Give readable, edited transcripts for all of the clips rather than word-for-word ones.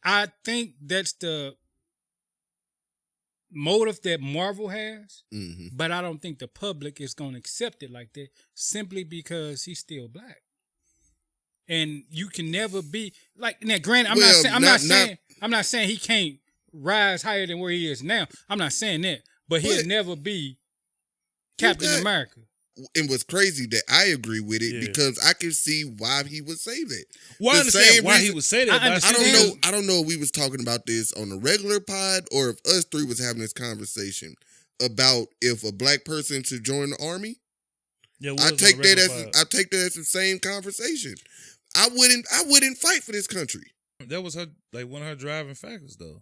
I think that's the motive that Marvel has, but I don't think the public is going to accept it like that simply because he's still black. And you can never be like now. Granted, I'm not saying he can't rise higher than where he is now. I'm not saying that, but he'll never be Captain America. And what's crazy that I agree with it because I can see why he would say that. Well, I understand why he would say that. I don't know if we was talking about this on a regular pod or if us three was having this conversation about if a black person should join the army. Yeah, I take that as the same conversation. I wouldn't fight for this country. That was her one of her driving factors though.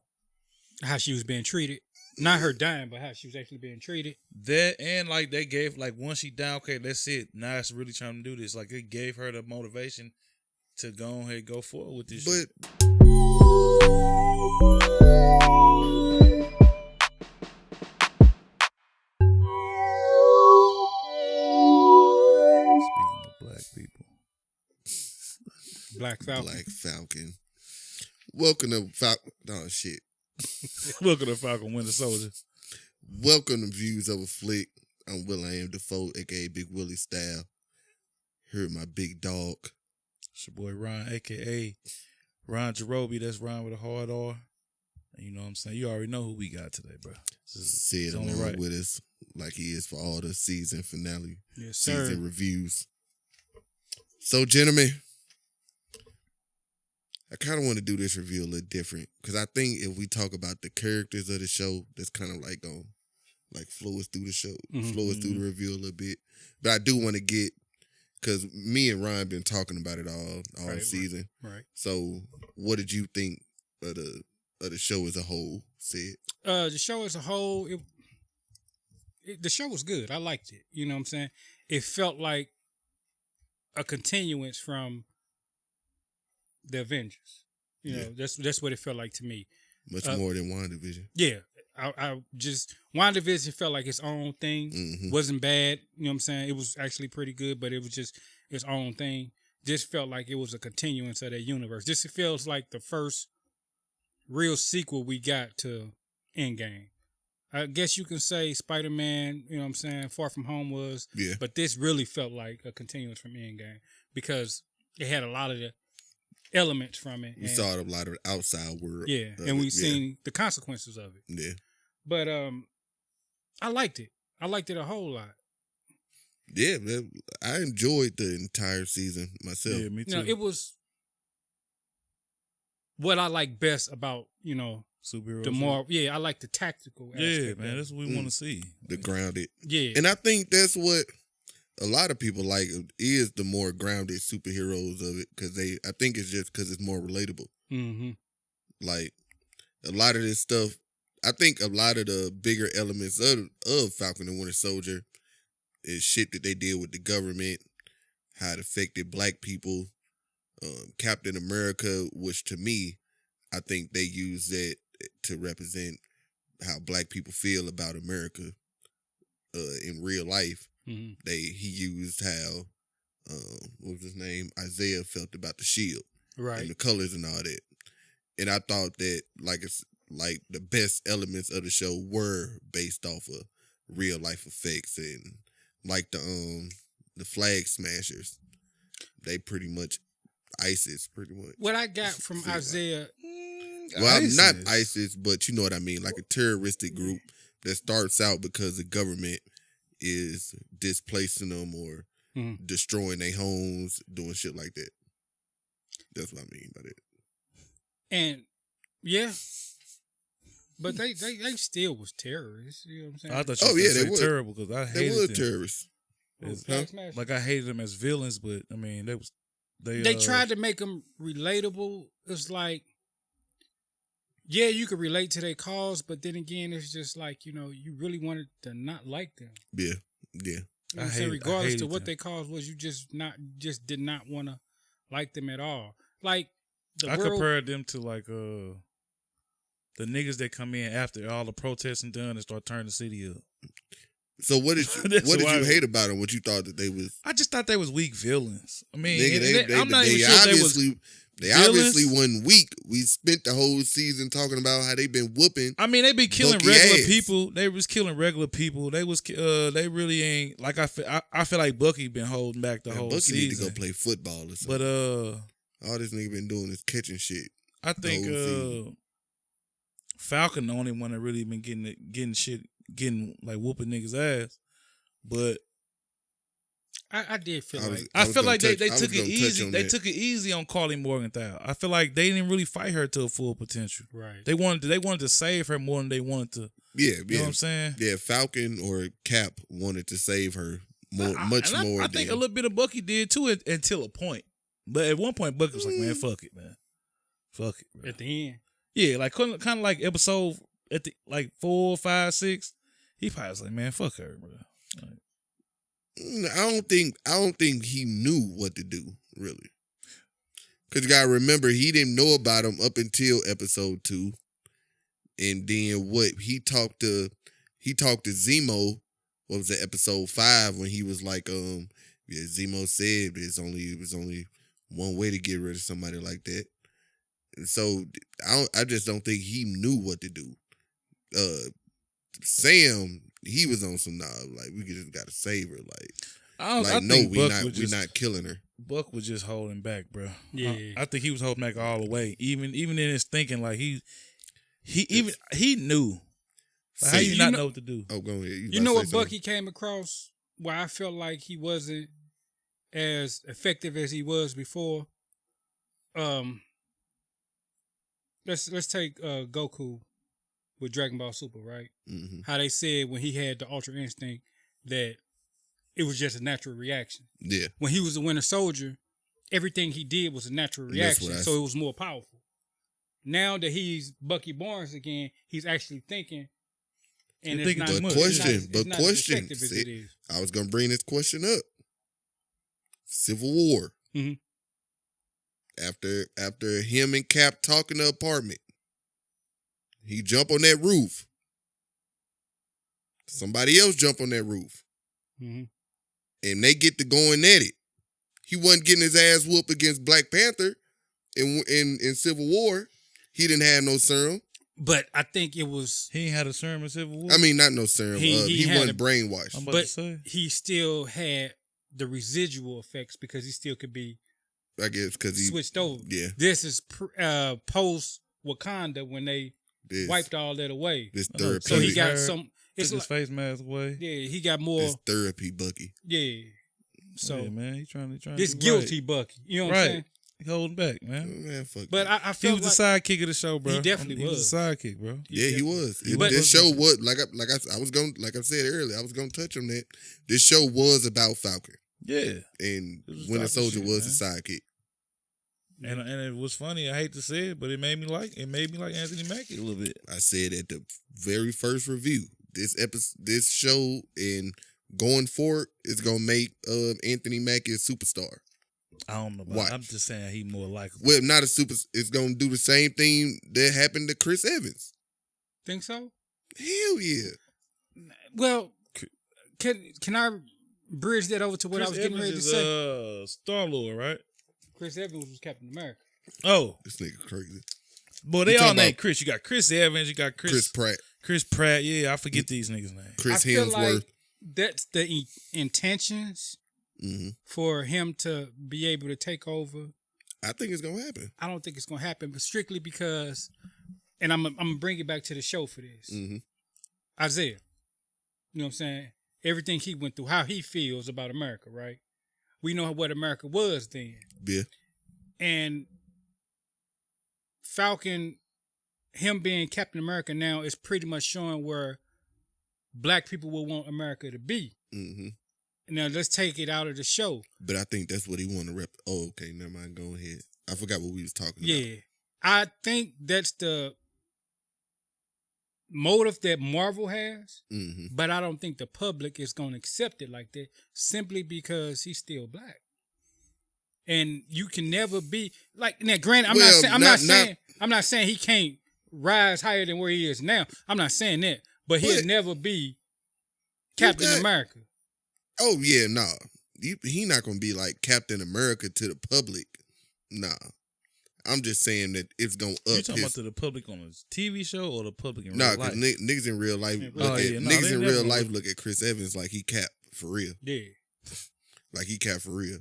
How she was being treated. Not her dying, but how she was actually being treated. That and they gave once she died, okay, that's it. Now it's really trying to do this. It gave her the motivation to go ahead and go forward with this shit. Speaking of black people. Black Falcon. Black Falcon. Welcome to Falcon. Oh, shit. Welcome to Falcon Winter Soldier. Welcome to Views of a Flick. I'm Will.I.am Defoe, a.k.a. Big Willie Style. Here my big dog. It's your boy Ron, a.k.a. Ron Jerobi. That's Ron with a hard R. And you know what I'm saying? You already know who we got today, bro. Sid along with us like he is for all the season finale. Yes, sir. Season reviews. So, gentlemen, I kind of want to do this review a little different because I think if we talk about the characters of the show, that's kind of going flow us through the show, flow us through the review a little bit. But I do want to get, because me and Ryan been talking about it all season. Right. So, what did you think of the show as a whole, Sid? The show as a whole, the show was good. I liked it. You know what I'm saying? It felt like a continuance from the Avengers. You know, that's what it felt like to me. Much more than WandaVision. Yeah. I just WandaVision felt like its own thing. Wasn't bad. You know what I'm saying? It was actually pretty good, but it was just its own thing. Just felt like it was a continuance of that universe. This feels like the first real sequel we got to Endgame. I guess you can say Spider-Man, you know what I'm saying, Far From Home was. Yeah. But this really felt like a continuance from Endgame because it had a lot of the elements from it. We saw a lot of the outside world. Yeah, and we've seen the consequences of it. Yeah. But I liked it. I liked it a whole lot. Yeah, man, I enjoyed the entire season myself. Yeah, me too. It was what I like best about, superheroes. The more, I like the tactical aspect. Yeah, man, that's what we want to see. The grounded. Yeah. And I think that's what a lot of people like is the more grounded superheroes of it because I think it's just because it's more relatable. Mm-hmm. Like a lot of this stuff, I think a lot of the bigger elements of Falcon and Winter Soldier is shit that they did with the government, how it affected black people. Captain America, which to me, I think they use that to represent how black people feel about America in real life. Mm-hmm. He used how what was his name? Isaiah felt about the shield, right, and the colors and all that. And I thought that it's like the best elements of the show were based off of real life effects and like the flag smashers. They pretty much ISIS, pretty much. What I got from Isaiah. Well, I'm not ISIS, but you know what I mean, like a terroristic group that starts out because the government is displacing them or destroying their homes, doing shit like that. That's what I mean by that. And yeah, but they still was terrorists. You know what I'm saying? I thought you were terrible because I hated them. They were terrorists. Like I hated them as villains, but I mean they tried to make them relatable. It's like, yeah, you could relate to their cause, but then again, it's just like, you really wanted to not like them. Yeah, yeah. Regardless of what their cause was, you just did not want to like them at all. Like I compared them to like the niggas that come in after all the protesting done and start turning the city up. So what did you hate about them? What you thought that they was? I just thought they was weak villains. I mean, I'm not even sure obviously They obviously wasn't weak. We spent the whole season talking about how they been whooping. I mean, they been killing Bucky regular ass. people. They was killing regular people. They they really ain't like I feel like Bucky been holding back the whole Bucky season. need to go play football or something. But all this nigga been doing is catching shit. I think Falcon the only one that really been getting like whooping niggas ass. But I did feel like I feel like they took it easy. They took it easy on Carly Morgenthau. I feel like they didn't really fight her to her full potential. Right. They wanted to save her more than they wanted to. Yeah, You know what I'm saying? Yeah, Falcon or Cap wanted to save her more. I think a little bit of Bucky did too until a point. But at one point, Bucky was like, "Man, fuck it, man, fuck it." Bro. At the end, yeah, like kind of like episode at the like 4, 5, 6. He probably was like, "Man, fuck her, bro." Like, I don't think he knew what to do, really. Because you gotta remember, he didn't know about him up until episode 2. And then he talked to Zemo, what was it, episode 5, when he was like, Zemo said it was only one way to get rid of somebody like that. And so I just don't think he knew what to do. Sam, he was on some like we just gotta save her. We're not killing her. Buck was just holding back, bro. Yeah, I think he was holding back all the way. Even in his thinking, like he knew. Like, how you not know what to do? Oh, go ahead. You know what Bucky came across where I felt like he wasn't as effective as he was before. Let's take Goku with Dragon Ball Super, right? Mm-hmm. How they said when he had the Ultra Instinct that it was just a natural reaction. Yeah. When he was the Winter Soldier, everything he did was a natural reaction, so it was more powerful. Now that he's Bucky Barnes again, he's actually thinking, and it's not much. Question. I was gonna bring this question up. Civil War. Mm-hmm. After him and Cap talk in the apartment, he jump on that roof. Somebody else jump on that roof. Mm-hmm. And they get to going at it. He wasn't getting his ass whooped against Black Panther in Civil War. He didn't have no serum. But I think it was... He ain't had a serum in Civil War? I mean, not no serum. He wasn't brainwashed. But he still had the residual effects because he still could be... I guess because he... switched over. Yeah. This is post-Wakanda when they wiped all that away. This therapy. So he got some... Took his face mask away. Yeah, he got more... This therapy, Bucky. Yeah. So... Yeah, man, he trying this guilty right. Bucky. You know what I'm saying? He holding back, man. Oh, man, fuck but I felt he was the sidekick of the show, bro. He definitely was the sidekick, bro. Yeah, he was. This show was like I said earlier. I was gonna touch on that. This show was about Falcon. Yeah, and Winter Soldier was the sidekick. And it was funny. I hate to say it, but it made me like Anthony Mackie a little bit. I said at the very first review, this show and going forward is gonna make Anthony Mackie a superstar. I don't know. About I'm just saying he more likable. Well, not a super. It's gonna do the same thing that happened to Chris Evans. Think so? Hell yeah. Well, can I bridge that over to what I was getting ready to say? Star-Lord, right? Chris Evans was Captain America. Oh, this nigga crazy. Boy, they all named Chris. You got Chris Evans. You got Chris Pratt. Chris Pratt. Yeah, I forget these niggas' names. Chris Hemsworth. Like that's the intentions. Mm-hmm. For him to be able to take over. I think it's going to happen. I don't think it's going to happen, but strictly because, and I'm going to bring it back to the show for this. Mm-hmm. Isaiah, you know what I'm saying? Everything he went through, how he feels about America, right? We know what America was then. Yeah. And Falcon, him being Captain America now is pretty much showing where black people will want America to be. Mm-hmm. Now, let's take it out of the show. But I think that's what he want to rep. Oh, okay. Never mind. Go ahead. I forgot what we was talking about. Yeah. I think that's the motive that Marvel has. Mm-hmm. But I don't think the public is going to accept it like that simply because he's still black. And you can never be... Like, now, granted, I'm not saying he can't rise higher than where he is now. I'm not saying that. But he'll never be Captain America. Oh, yeah, nah. He not going to be like Captain America to the public. Nah. I'm just saying that it's gonna up. You talking about to the public on a TV show or the public in real Nah, life? because niggas in real life niggas in real life look at Chris Evans like he Cap for real. Yeah. Like he Cap for real.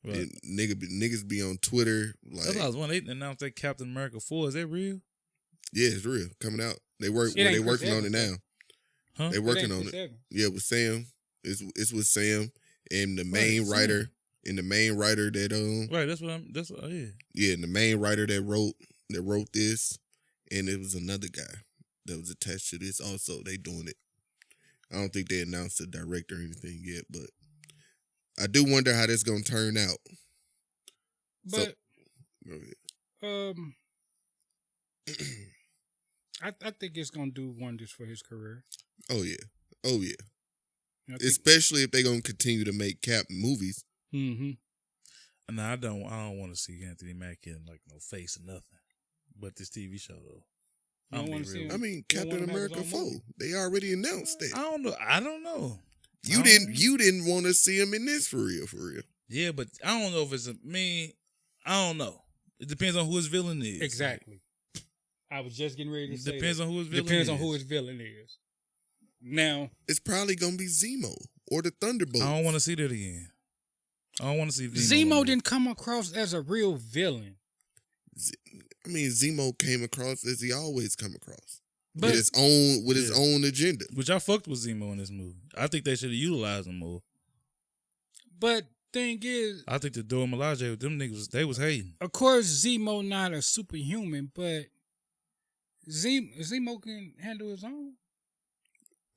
Right. And niggas be on Twitter like. That's what I was wondering. They announced that Captain America 4. Is that real? Yeah, it's real. Coming out. They working on it now. Huh? They working on it. Yeah, with Sam. It's with Sam and the main writer. Sam. And the main writer that right, that's what yeah. Yeah, and the main writer that wrote this, and it was another guy that was attached to this also. They doing it. I don't think they announced the director or anything yet, but I do wonder how that's gonna turn out. But I think it's gonna do wonders for his career. Oh yeah. Especially if they're gonna continue to make Cap movies. Mm-hmm. And I don't want to see Anthony Mackie in like no face or nothing. But this TV show though. I don't want to see him. I mean, Captain America 4. They already announced it. I don't know. You didn't want to see him in this for real. Yeah, but I don't know if it's I don't know. It depends on who his villain is. Exactly. I was just getting ready to say depends on who his villain is. Depends on who his villain is. Now it's probably gonna be Zemo or the Thunderbolts. I don't want to see that again. I don't want to see Zemo didn't come across as a real villain. I mean, Zemo came across as he always come across. But, with his own agenda. Which I fucked with Zemo in this movie. I think they should have utilized him more. But thing is, I think the Dora Milaje, them niggas, they was hating. Of course, Zemo not a superhuman, but Zemo can handle his own.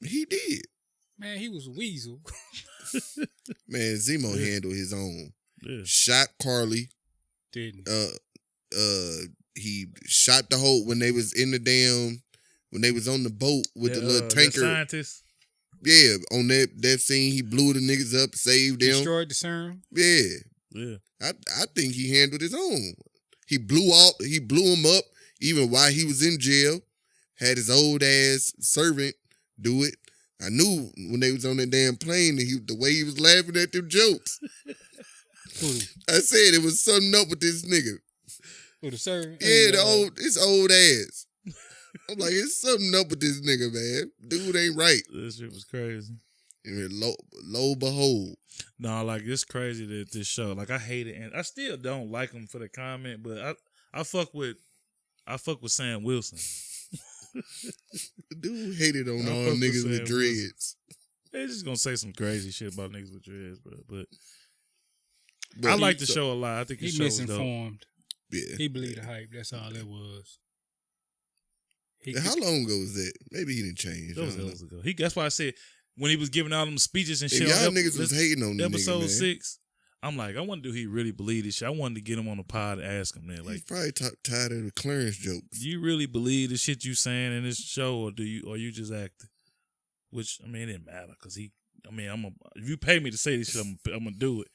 He did. Man, he was a weasel. Man, Zemo handled his own. Yeah. Shot Carly. Didn't. He shot the whole when they was in the when they was on the boat with the little tanker. Scientist. Yeah, on that scene, he blew the niggas up, saved them. Destroyed the serum. Yeah. I think he handled his own. He blew him up even while he was in jail. Had his old ass servant do it. I knew when they was on that damn plane the way he was laughing at them jokes. I said it was something up with this nigga. With the servant? Yeah, his old ass. I'm like, it's something up with this nigga, man. Dude ain't right. This shit was crazy. And lo behold. No, like it's crazy that this show. Like I hate it, and I still don't like him for the comment, but I fuck with Sam Wilson. Dude hated on all niggas with dreads. They just gonna say some crazy shit about niggas with dreads, bro. But I like the show a lot. I think the show was dope. Misinformed. Yeah. He believed the hype. That's all it was. How long ago was that? Maybe he didn't change. That was years ago. That's why I said when he was giving all them speeches and shit. Y'all niggas was hating on the episode nigga, 6. I'm like, I wonder do he really believe this shit. I wanted to get him on the pod and ask him that. Like, he's probably tired of the clearance jokes. Do you really believe the shit you saying in this show, or you just acting? Which it didn't matter because if you pay me to say this shit, I'm gonna do it.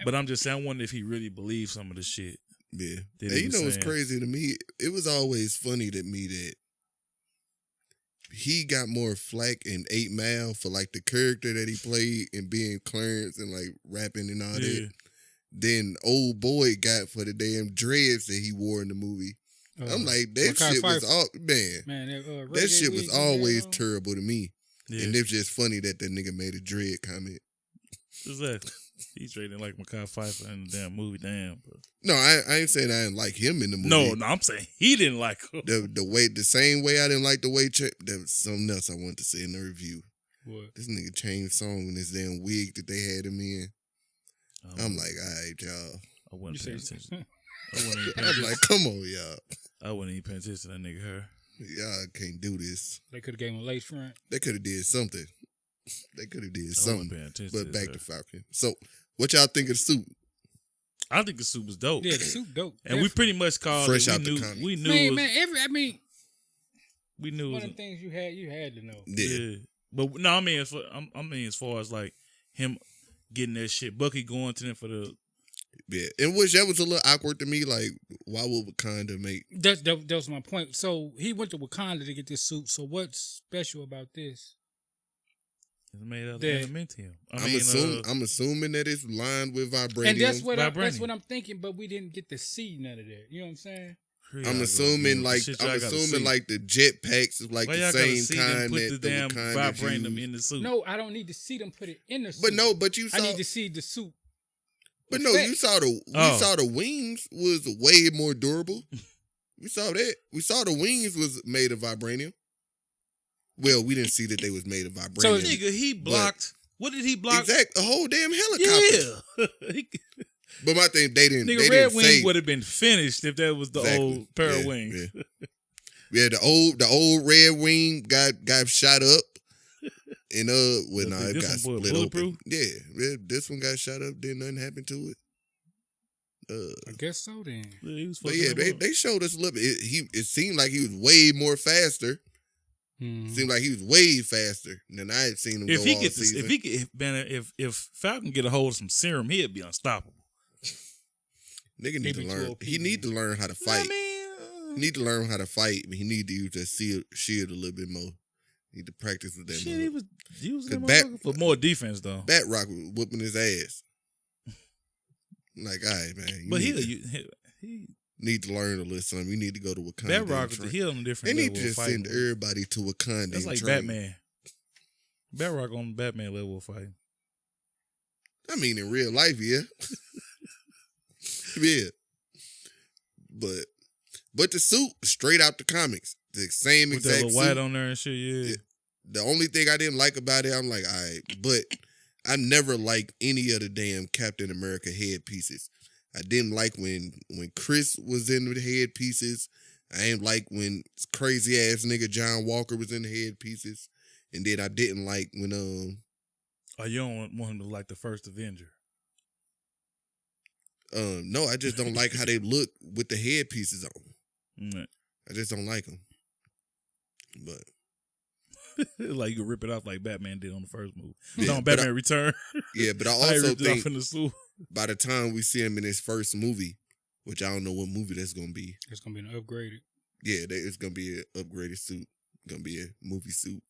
But I'm just saying, I wonder if he really believes some of the shit. Yeah. And you know what's crazy to me? It was always funny to me that he got more flack in 8 Mile for like the character that he played and being Clarence and like rapping and all that than old boy got for the damn dreads that he wore in the movie. I'm like, that shit was all that shit was always terrible to me. Yeah. And it's just funny that nigga made a dread comment. Exactly. He's rating like Mekhi Phifer in the damn movie. Damn, bro. No, I ain't saying I didn't like him in the movie. No, I'm saying he didn't like him. The same way I didn't like the way there was something else I wanted to say in the review. What? This nigga changed song in this damn wig that they had him in. I'm like, all right, y'all. I wasn't paying attention. I'm like, come on, y'all. I wasn't even paying attention to that nigga hair. Y'all can't do this. They could have gave him a lace front. They could have did something. But back to Falcon. So, what y'all think of the suit? I think the suit was dope. Yeah, the suit dope. And we pretty much called fresh it. out the comic. We knew. We knew one of the things you had to know. Yeah. But no, I mean as far as like him getting that shit, Bucky going to them for the. Yeah, and that was a little awkward to me. Like, why would Wakanda make? That was my point. So he went to Wakanda to get this suit. So what's special about this? It's made out of That- adamantium. I'm assuming that it's lined with vibranium. And that's what Vibranium. I'm thinking, but we didn't get to see none of that. You know what I'm saying? I'm assuming like the jet packs is like why the y'all gotta same see kind them put that the damn Wakandans vibranium use. in the suit. No, I don't need to see them put it in the suit. But you saw. I need to see the suit. But no, you saw the wings was way more durable. We saw that. We saw the wings was made of vibranium. Well, we didn't see that they was made of vibranium. So nigga, he blocked. What did he block? Exactly, a whole damn helicopter. Yeah. But my thing, they didn't. Nigga, they Red didn't Wing say would have been finished if that was the old pair of wings. Yeah. Yeah, the old Red Wing got shot up, and it got split open. Yeah, this one got shot up. Then nothing happened to it. I guess so then. But yeah, they showed us a little bit. It seemed like he was way more faster. Mm-hmm. Seemed like he was way faster than I had seen him go all season. If Falcon get a hold of some serum, he'd be unstoppable. Nigga need to learn. He need to learn how to fight. He need to learn how to fight. He need to use that shield a little bit more. He need to practice with that. Shit, he was using that for more defense though. Batrock was whooping his ass. Like, all right, man. But he need to learn a little something. You need to go to Wakanda. Batrock was he on a different level. They need to just send everybody to Wakanda. That's like Batman. Batrock on Batman level of fighting. I mean, in real life, yeah. Yeah. But the suit, straight out the comics. The same with exact that little suit. white on there and shit, yeah. The only thing I didn't like about it, I'm like, all right. But I never liked any of the damn Captain America headpieces. I didn't like when Chris was in the headpieces. I ain't like when crazy ass nigga John Walker was in the headpieces. And then I didn't like when Oh, you don't want him to like the first Avenger? No, I just don't like how they look with the headpieces on. Mm. I just don't like them. But like you can rip it off like Batman did on the first movie. Yeah, on Batman Return. Yeah, but I also think in the suit. by the time we see him in his first movie, which I don't know what movie that's gonna be. It's gonna be an upgraded. Yeah, it's gonna be an upgraded suit. Gonna be a movie suit.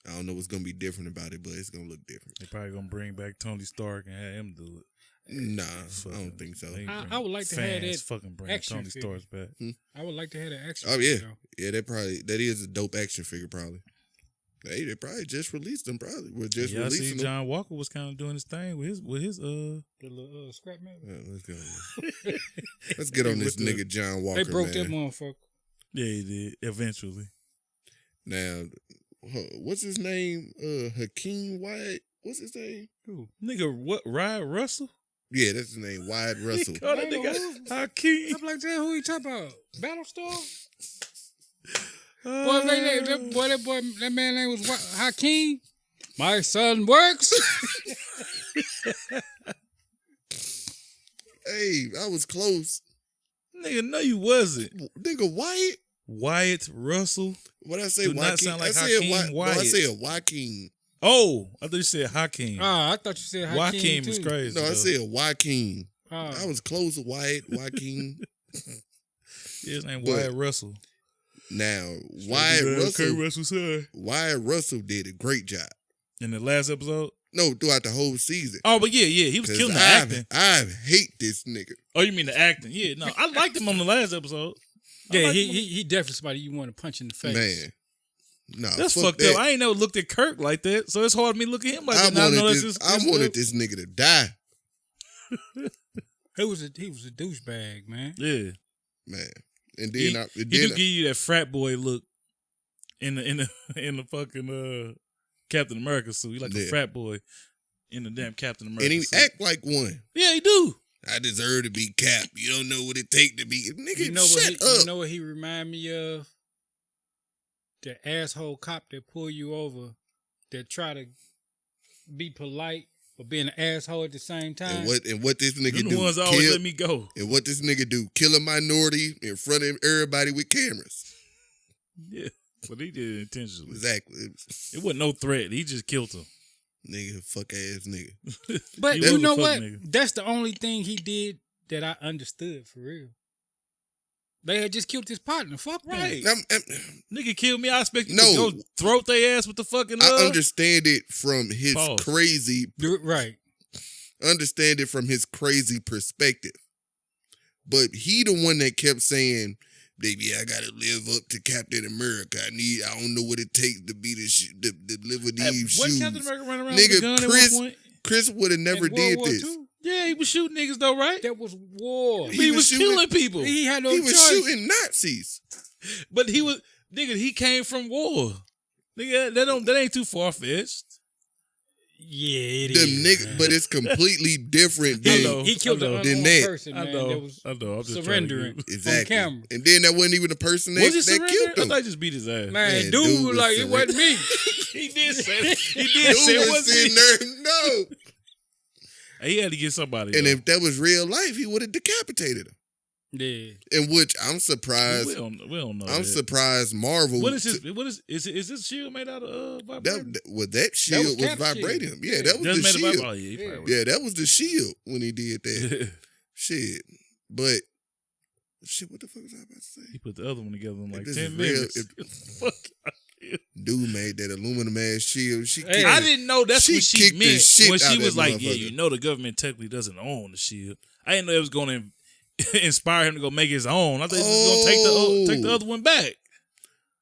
I don't know what's gonna be different about it, but it's gonna look different. They probably gonna bring back Tony Stark and have him do it. Nah, I don't think so. I would like to have that fucking bring action Tony figure. Stark back. I would like to have that action. Oh yeah, figure, yeah. That is a dope action figure. Probably. Hey, they probably just released them. Probably we're just I see releasing them. John Walker was kind of doing his thing with his the little scrap metal. Let's go. Let's get on this nigga John Walker. They broke man. that motherfucker. Yeah, he did eventually. Now, what's his name? Hakeem Wyatt. What's his name? Who? Nigga, what? Ryan Russell? Yeah, that's his name. Wyatt Russell. He called that nigga Hakeem. I'm like, who you talking about? Battlestar? That man name was what? Hakeem. My son works. Hey, I was close. Nigga, no, you wasn't. Nigga, Wyatt. Wyatt Russell. What I say? Do not sound like Hakeem Wyatt. No, I said Joaquin. Oh, I thought you said Hakeem. I thought you said Hakeem. Joaquin too. is crazy. No, I though. said Joaquin. Oh. I was close to Wyatt, Joaquin. His name Wyatt Russell. Now, Wyatt son. Russell did a great job. In the last episode? No, throughout the whole season. Oh, but yeah, he was killing the acting. I hate this nigga. Oh, you mean the acting? Yeah, no, I liked him on the last episode. Yeah, he definitely somebody you want to punch in the face. Man. No, that's fucked up. I ain't never looked at Kirk like that, so it's hard for me to look at him like that. I wanted this nigga to die. He was a douchebag, man. Yeah, man. And then he do give you that frat boy look in the fucking Captain America suit. He like a frat boy in the damn Captain America and he suit. act like one. Yeah, he do. I deserve to be Cap. You don't know what it take to be nigga. Shut up. You know what he remind me of? The asshole cop that pull you over, that try to be polite but being an asshole at the same time. And what this nigga do? The ones always let me go. And what this nigga do? Kill a minority in front of everybody with cameras. Yeah, but he did it intentionally. Exactly. It wasn't no threat. He just killed him. Nigga, fuck ass nigga. But you know what? Nigga. That's the only thing he did that I understood for real. They had just killed his partner. Fuck Right. that. Nigga killed me. I expect you No. to go throat their ass with the fucking. I understand it from his Pause. crazy. Right. Understand it from his crazy perspective. But he the one that kept saying, "Baby, I gotta live up to Captain America. I don't know what it takes to be to live with these shoes." Wasn't Captain America running around Nigga, with a gun Chris- at one point? Chris would have never In World did War this. II, Yeah, he was shooting niggas though, right? that was war. He was shooting- killing people. He had no He was choice. shooting Nazis. But he was nigga. He came from war. Nigga, that ain't too far fetched. Yeah, it Them is. niggas, man. but it's completely different I than know. He killed I know. an Then unarmed that. person, I man. know. That was I know. I'm just surrendering on exactly. camera. And then that wasn't even the person Was he that surrendering? killed I him. thought he just beat his ass. Man, Man, dude dude was was like, it wasn't me. He did say. He did Dude say it was wasn't sitting me. there, no. He had to get somebody. And though. if that was real life, he would have decapitated him. Yeah. In which I'm we surprised. don't know. I'm that. surprised Marvel. What is his? What is this shield made out of? Vibranium? That shield was Cap's shield. vibranium. Yeah, Yeah. that was Just the made shield. it by. Oh yeah, he Yeah. probably Yeah, that was the shield when he did that. was. Shit. But shit, what the fuck was I about to say? He put the other one together in like This 10 is real. minutes. Fuck. Dude made that aluminum ass shield. She Hey. kicked I it. didn't know that's She what she kicked the meant shit when out she of was that like, "Yeah, motherfucker. you know, the government technically doesn't own the shield." I didn't know it was going to inspire him to go make his own. I thought he was going to take the other one back.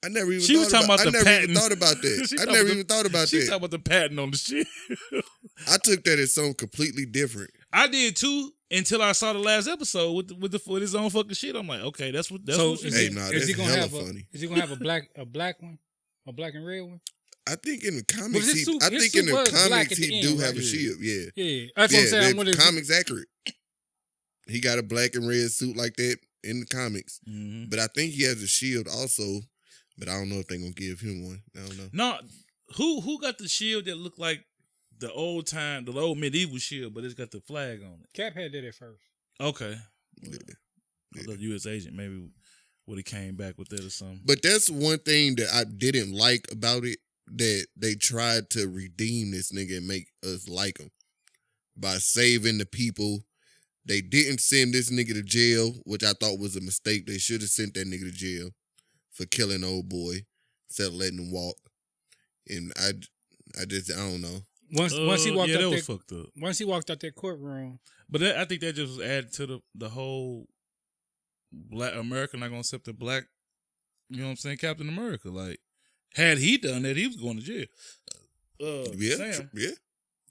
I never even. She was talking about the I never patent. even thought about that. She I talking never about even thought about She that. talking about the patent on the shit. I took that as something completely different. I did too until I saw the last episode with his own fucking shit. I'm like, okay, that's what. So what she is Hey, did. nah, is that's he gonna hella have funny. Is he gonna have a black one, a black and red one? I think in the But comics, his suit- I his think suit in the was black comics at the he end, do right? have a shield. Yeah, Yeah, that's what I'm saying. the What is comics accurate. He got a black and red suit like that in the comics, Mhm. but I think he has a shield also. But I don't know if they're gonna give him one. I don't know. No, who got the shield that looked like the old medieval shield, but it's got the flag on it? Cap had that at first. Okay, Yeah. the U.S. agent maybe would have came back with that or something. But that's one thing that I didn't like about it, that they tried to redeem this nigga and make us like him by saving the people. They didn't send this nigga to jail, which I thought was a mistake. They should have sent that nigga to jail for killing old boy instead of letting him walk. And I don't know. Once he walked that out was that fucked up. once he walked out that courtroom, But I think that just was added to the whole Black America not gonna accept the black. You know what I'm saying? Captain America. Like, had he done that, he was going to jail. Yeah, Sam.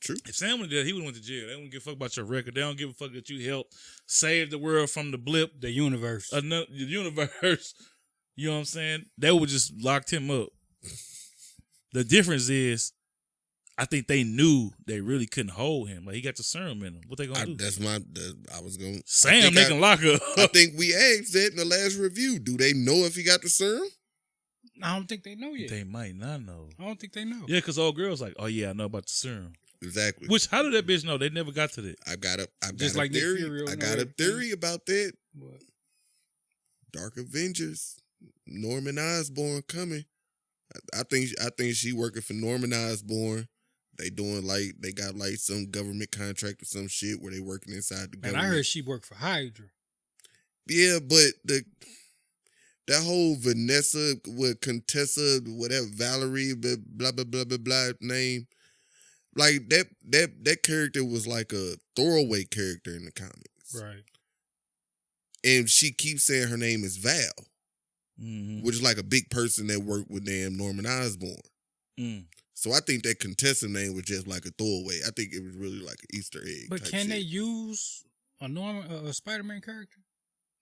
True. If Sam would have did that, he would have went to jail. They don't give a fuck about your record. They don't give a fuck that you helped save the world from the blip, the universe. the universe. You know what I'm saying? They would just locked him up. The difference is, I think they knew they really couldn't hold him. Like, he got the serum in him. What they gonna do? I was going. Sam, they can lock up. I think we asked that in the last review. Do they know if he got the serum? I don't think they know yet. They might not know. I don't think they know. Yeah, because old girl's like, oh yeah, I know about the serum. Exactly. Which, how did that bitch know? They never got to that. I've got Just a like Nick theory. Fury I and got a everything. theory about that. What? Dark Avengers, Norman Osborn coming. I think she working for Norman Osborn. They got like some government contract or some shit where they working inside the Man, government. I heard she worked for Hydra. Yeah, but that whole Vanessa with Contessa, whatever, Valerie, blah blah blah blah blah name, like that character was like a throwaway character in the comics, Right. and she keeps saying her name is Val, Mm-hmm. which is like a big person that worked with damn Norman Osborn. Mm. So I think that Contessa name was just like a throwaway. I think it was really like an Easter egg. But type can shit. they use a Spider-Man character?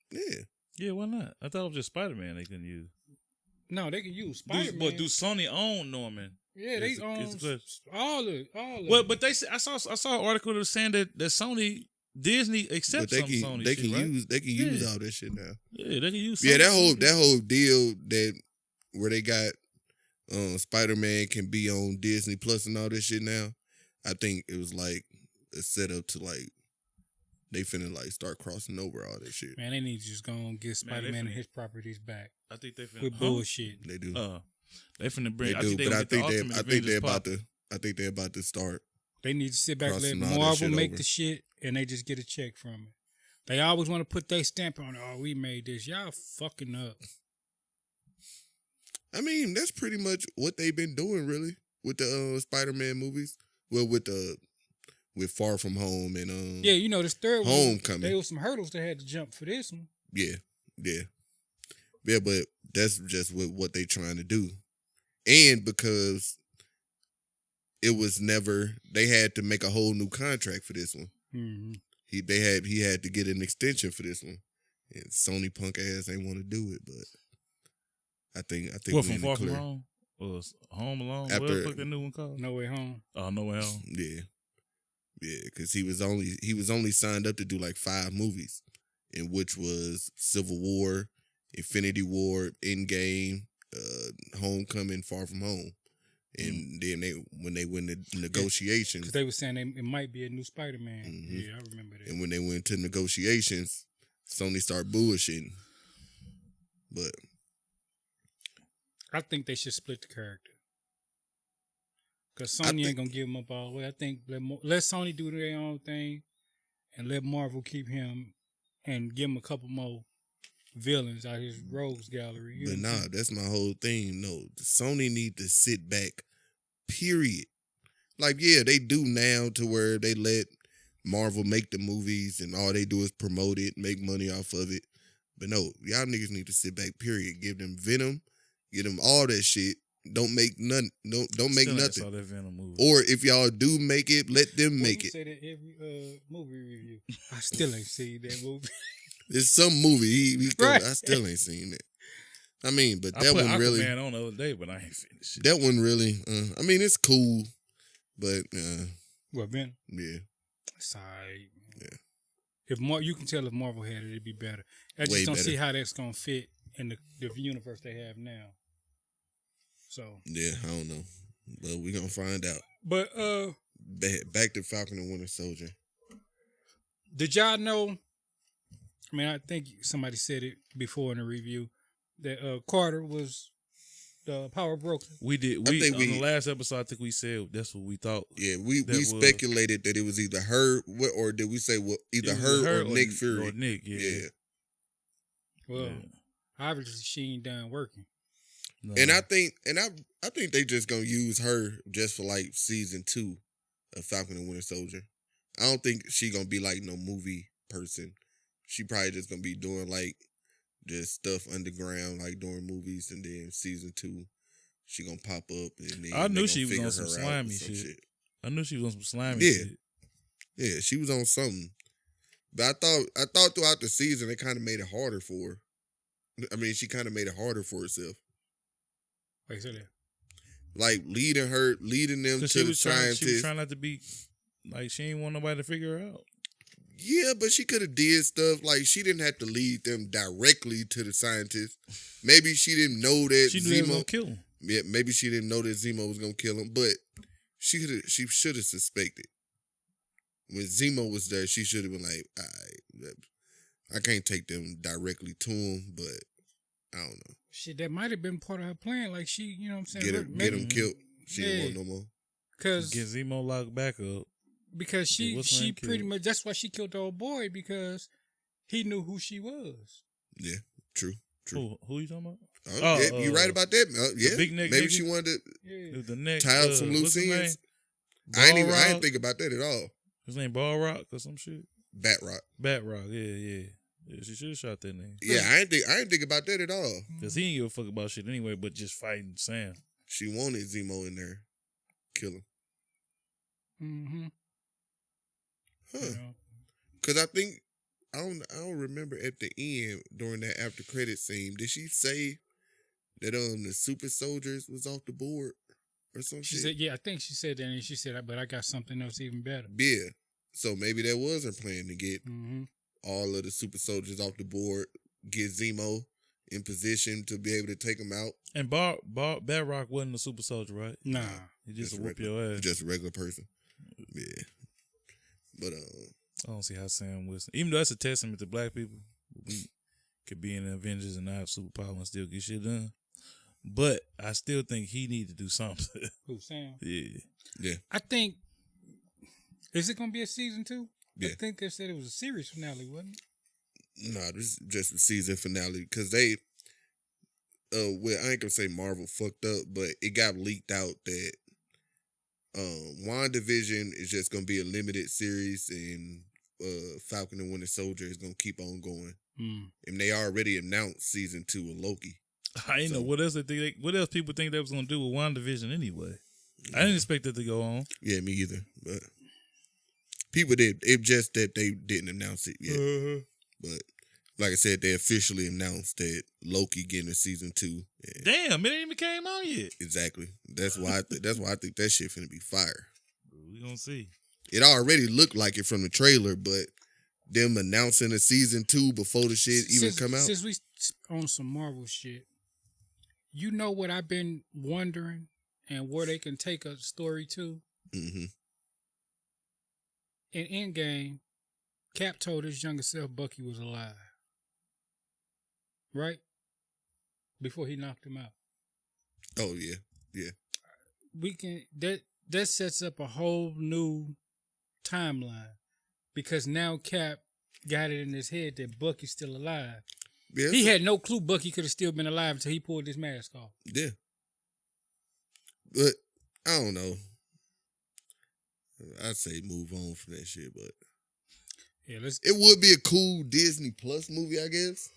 Yeah. Yeah, why not? I thought it was just Spider-Man they couldn't use. No, they can use Spider-Man. But do Sony own Norman? Yeah, they It's a- own it's a question. all of Well, but they said I saw an article that was saying that Sony Disney But accepts they some can Sony they shit, can right? use Yeah. all that shit now. Yeah, they can use. Yeah, Sony. that whole deal that where they got Spider-Man can be on Disney Plus and all this shit now. I think it was like a setup to like they finna like start crossing over all that shit. Man, they need to just go and get Man, Spider-Man they and finna- his properties back I think they finna with bullshit. They do. They finna bring. They I do. think they But I gonna get the think Ultimate they Avengers about pop. to I think they're about to start. They need to sit back and let Crossing all that Marvel shit make over. the shit and they just get a check from it. They always want to put their stamp on it. Oh, we made this. Y'all fucking up. I mean, that's pretty much what they've been doing, really, with the Spider-Man movies. Well, with Far From Home and Yeah, you know, this third one, Homecoming. there was some hurdles they had to jump for this one. Yeah, but that's just what they trying to do, and because it was never, they had to make a whole new contract for this one. Mm-hmm. He had to get an extension for this one, and Sony punk ass ain't want to do it, but I think What, we from in the Far From clear. Home? Or Home Alone? After- What the fuck that new one called? No Way Home. Oh, No Way Home. Yeah, because he was only signed up to do like 5 movies, in which was Civil War, Infinity War, Endgame, Homecoming, Far From Home, and then when they went to negotiations, Because they were saying it might be a new Spider-Man. Mm-hmm. Yeah, I remember that. and when they went to negotiations, Sony started bullshitting. But I think they should split the character. Because Sony ain't going to give him up all the way. I think let Sony do their own thing and let Marvel keep him and give him a couple more villains out of his rogues gallery. You but know what I'm nah, saying? that's my whole thing. No, Sony need to sit back. Period. Like, yeah, they do now to where they let Marvel make the movies and all they do is promote it, make money off of it. But no, y'all niggas need to sit back. Period. Give them Venom, give them all that shit. Don't make none. Don't make Still ain't nothing. saw that Venom movie. Or if y'all do make it, let them Well, make you it. say that every movie review. I still ain't seen that movie. It's some movie. Right. I still ain't seen it. I mean, but I that put one really. Aquaman on the other day, but I ain't finished it. That one really. I mean, it's cool, but What, Ben? yeah. Sorry. Yeah. If you can tell if Marvel had it, it'd be better. I just Way don't better. see how that's gonna fit in the universe they have now. So, Yeah, I don't know, but we gonna find out. but Back to Falcon and Winter Soldier. did y'all know? I mean, I think somebody said it before in the review that Carter was the power broker. We did. I think On the last episode, I think we said that's what we thought. Yeah, we That was- speculated that it was either her, or did we say either It was her or Nick Fury? Or Nick, yeah. Well, Yeah. obviously she ain't done working. No. And I think they just gonna use her just for like season 2 of Falcon and Winter Soldier. I don't think she gonna be like no movie person. She probably just gonna be doing like just stuff underground, like doing movies, and then season 2 she gonna pop up and then I they knew gonna she was figure on some her out or slimy some shit. I knew she was on some slimy Yeah. shit. Yeah, she was on something. But I thought throughout the season it kind of made it harder for her. I mean, she kind of made it harder for herself. Wait, say that. Like leading them to Because she the was scientists. trying not to be like she ain't want nobody to figure her out. Yeah, but she could have did stuff like she didn't have to lead them directly to the scientists. Maybe she didn't know that She knew they was Zemo. gonna kill him. Yeah, maybe she didn't know that Zemo was gonna kill him, but she should have suspected. When Zemo was there, she should have been like, all right, I can't take them directly to him, but I don't know. Shit, that might have been part of her plan. Like she, you know what I'm saying? Get him killed. She didn't want no more. Cause Get Zemo locked back up. Because Yeah, what's her she name pretty killed? much, that's why she killed the old boy, because he knew who she was. Yeah, true. Who you talking about? Oh, yeah, you right about that. Yeah, big neck maybe nigga? she wanted to Yeah. The next tie up some loose ends. I didn't think about that at all. His name Ball Rock or some shit. Bat Rock. Bat Rock, yeah. She should have shot that name. Yeah, I didn't think about that at all. Cause he didn't give a fuck about shit anyway, but just fighting Sam. She wanted Zemo in there, kill him. Mm-hmm. Huh? You know? Because I don't remember at the end during that after credit scene. Did she say that the super soldiers was off the board or some She shit? said, yeah, I think she said that, and she said, but I got something else even better. Yeah. So maybe that was her plan to get Mm-hmm. all of the super soldiers off the board, get Zemo in position to be able to take him out. And Bat Rock wasn't a super soldier, right? Nah. He just Just whoop your ass. Just a regular person. Yeah. But I don't see how Sam Wilson, even though that's a testament to black people, we could be in the Avengers and not have superpower and still get shit done. But I still think he need to do something. Who, Sam? Yeah. I think, is it going to be a season 2? Yeah. I think they said it was a series finale, wasn't it? Nah, this is just the season finale because they, well, I ain't gonna say Marvel fucked up, but it got leaked out that WandaVision is just gonna be a limited series, and Falcon and Winter Soldier is gonna keep on going. And they already announced season 2 of Loki. I didn't know what else what else people think they was gonna do with WandaVision anyway. I didn't expect it to go on. Yeah, me either. But people did. It just that they didn't announce it yet. But like I said, they officially announced that Loki getting a season 2. Damn, it ain't even came out yet. Exactly. That's why I think that shit finna be fire. We gonna see. It already looked like it from the trailer, but them announcing a season 2 before the shit even come out. Since we on some Marvel shit, you know what I've been wondering and where they can take a story to? Mm-hmm. In Endgame, Cap told his younger self Bucky was alive. Right? Before he knocked him out. Oh, yeah. Yeah. We can that sets up a whole new timeline. Because now Cap got it in his head that Bucky's still alive. Yeah, he had no clue Bucky could have still been alive until he pulled his mask off. Yeah. But, I don't know. I'd say move on from that shit, but... Yeah, it would be a cool Disney Plus movie, I guess.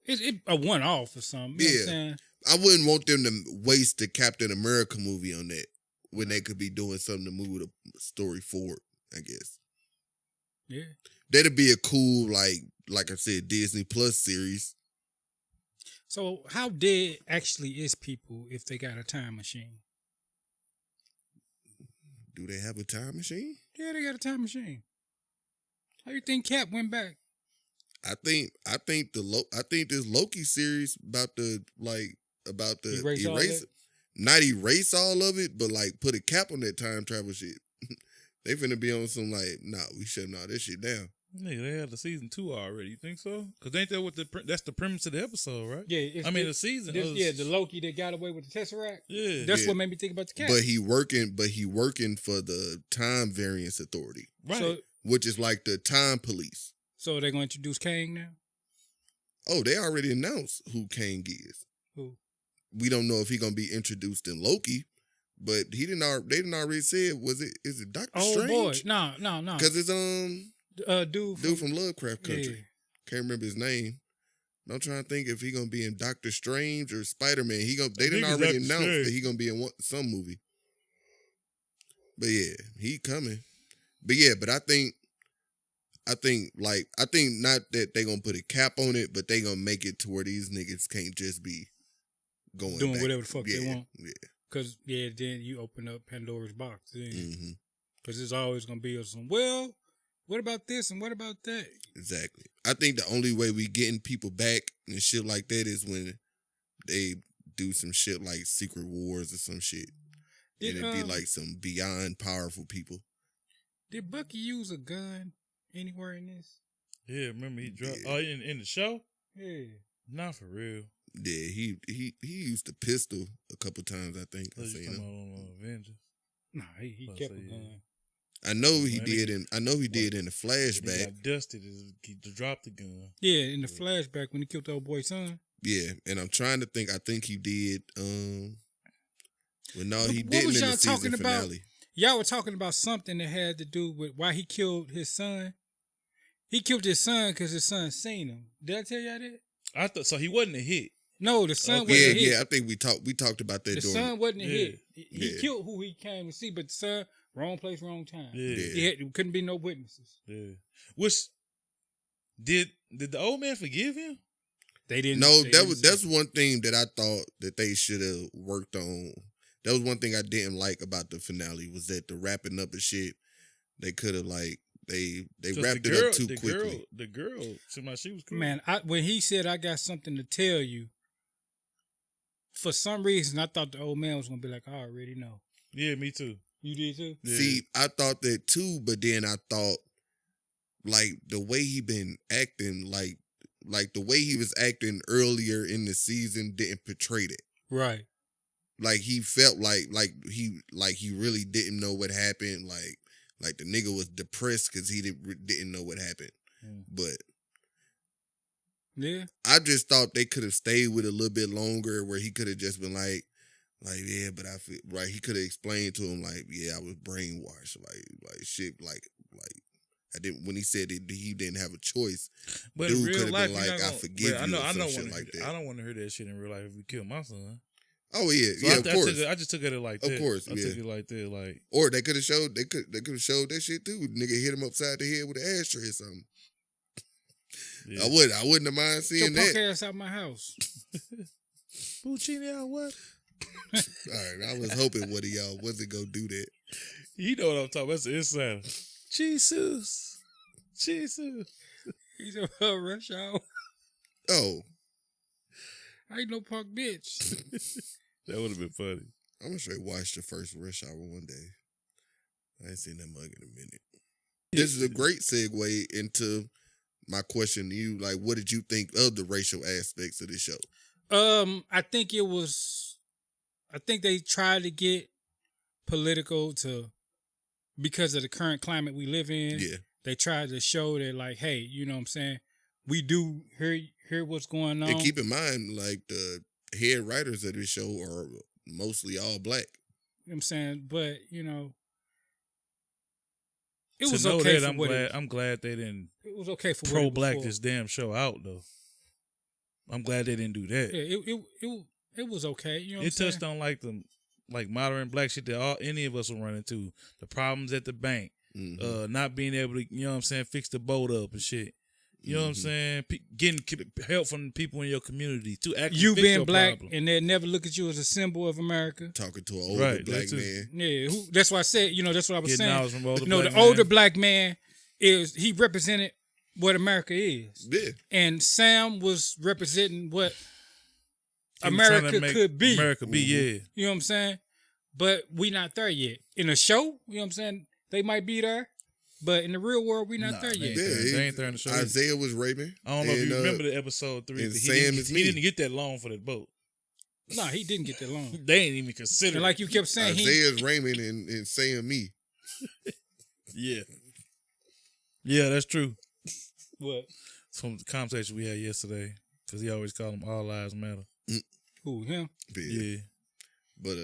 It's a one-off or something. You know what I'm saying? I wouldn't want them to waste the Captain America movie on that when they could be doing something to move the story forward, I guess. Yeah. That'd be a cool, like I said, Disney Plus series. So how dead actually is people if they got a time machine? Do they have a time machine? Yeah, they got a time machine. How you think Cap went back? I think this Loki series about the erase not erase all of it, but like put a cap on that time travel shit. They finna be on some we shutting all this shit down. Nigga, they had the season 2 already. You think so? Because ain't that that's the premise of the episode, right? Yeah. The season. The Loki that got away with the Tesseract. Yeah. That's what made me think about the Cap. But he working for the Time Variance Authority. Right. So, which is like the time police. So they're going to introduce Kang now? Oh, they already announced who Kang is. Who? We don't know if he's gonna be introduced in Loki, but they didn't already say is it Doctor Strange? Oh boy, no. Because it's dude from Lovecraft Country. Yeah. Can't remember his name. I'm trying to think if he's gonna be in Doctor Strange or Spider-Man. They didn't already announce that he's gonna be in some movie. But yeah, he coming. But yeah, I think not that they gonna put a cap on it, but they gonna make it to where these niggas can't just be doing whatever the fuck they want. Yeah. Because, then you open up Pandora's box. Because it's always going to be some, well, what about this and what about that? Exactly. I think the only way we getting people back and shit like that is when they do some shit like Secret Wars or some shit. And it'd be like some beyond powerful people. Did Bucky use a gun anywhere in this? Yeah, remember he dropped in the show? Yeah. Not for real. Yeah, he used a pistol a couple times, I think. I seen him. Avengers. Nah, he kept a gun. I know he did in the flashback. He got dusted. He dropped the gun. Yeah, in the flashback when he killed the old boy's son. Yeah, and I'm trying to think. I think he did. Well, no, he what didn't was in y'all the season talking finale. about? Y'all were talking about something that had to do with why he killed his son. He killed his son because his son seen him. Did I tell y'all that? I thought so. He wasn't a hit. No, the son wasn't a hit. Yeah, I think we talked about that. The son wasn't a hit. He Yeah. killed who he came to see, but the son, wrong place, wrong time. Yeah. Couldn't be no witnesses. Yeah. Which did the old man forgive him? They didn't. No, that's one thing that I thought that they should have worked on. That was one thing I didn't like about the finale was that the wrapping up of shit. They could have they wrapped it up too quickly. The girl, she was cool. Man, when he said I got something to tell you, for some reason I thought the old man was gonna be like, I already know. Yeah, me too. You did too? Yeah. See, I thought that too, but then I thought the way he been acting, like the way he was acting earlier in the season didn't portray it. Right. Like he felt like he really didn't know what happened. Like the nigga was depressed because he didn't know what happened. But Yeah. I just thought they could have stayed with it a little bit longer, where he could have just been like, yeah, but I feel right. He could have explained to him like, yeah, I was brainwashed, like shit, like I didn't. When he said that he didn't have a choice, But dude in could real have life, been like, I forgive you, or some shit like that. I don't want to hear that shit in real life if you kill my son. Oh yeah, So yeah, of course. I just took it like that. Of course, I took it like that, like. Or they could have showed that shit too. Nigga hit him upside the head with an ashtray or something. Yeah. I wouldn't have mind seeing Get that. your ass out my house. Puccini out what? All right, I was hoping one of y'all wasn't gonna do that. You know what I'm talking about. That's the inside. Jesus. He's a rush hour. Oh, I ain't no punk bitch. That would have been funny. I'm gonna straight watch the first Rush Hour one day. I ain't seen that mug in a minute. This is a great segue into my question to you. Like, what did you think of the racial aspects of this show? I think they tried to get political because of the current climate we live in. Yeah. They tried to show that, like, hey, you know what I'm saying? We do hear what's going on. And keep in mind, like, the head writers of this show are mostly all black. You know what I'm saying? But, you know, it to was know okay that, for I'm glad they didn't it was okay for pro-black this damn show out, though. I'm glad they didn't do that. Yeah, it was okay. You know what it touched on like modern black shit that any of us will run into. The problems at the bank, not being able to, you know what I'm saying, fix the boat up and shit. You know what I'm saying? Getting help from people in your community to actually you fix being your black problem. and they never look at you as a symbol of America. Talking to an older black man. Yeah, that's why I said, you know, that's what I was Getting saying. knowledge from older You know, black the older man. black man he represented what America is. Yeah. And Sam was representing what He was trying to America make could be. America be, yeah. You know what I'm saying? But we not there yet. In a show, you know what I'm saying? They might be there. But in the real world, we not there yet. They ain't there in the show. Isaiah was raping. I don't know if you remember the episode 3. And He Sam is me. he didn't get that long for that boat. No, he didn't get that long. They ain't even consider. And like you kept saying, Isaiah's Raymond and Sam me. Yeah. Yeah, that's true. What? From the conversation we had yesterday, because he always called them all lives matter. Who, him? Yeah. But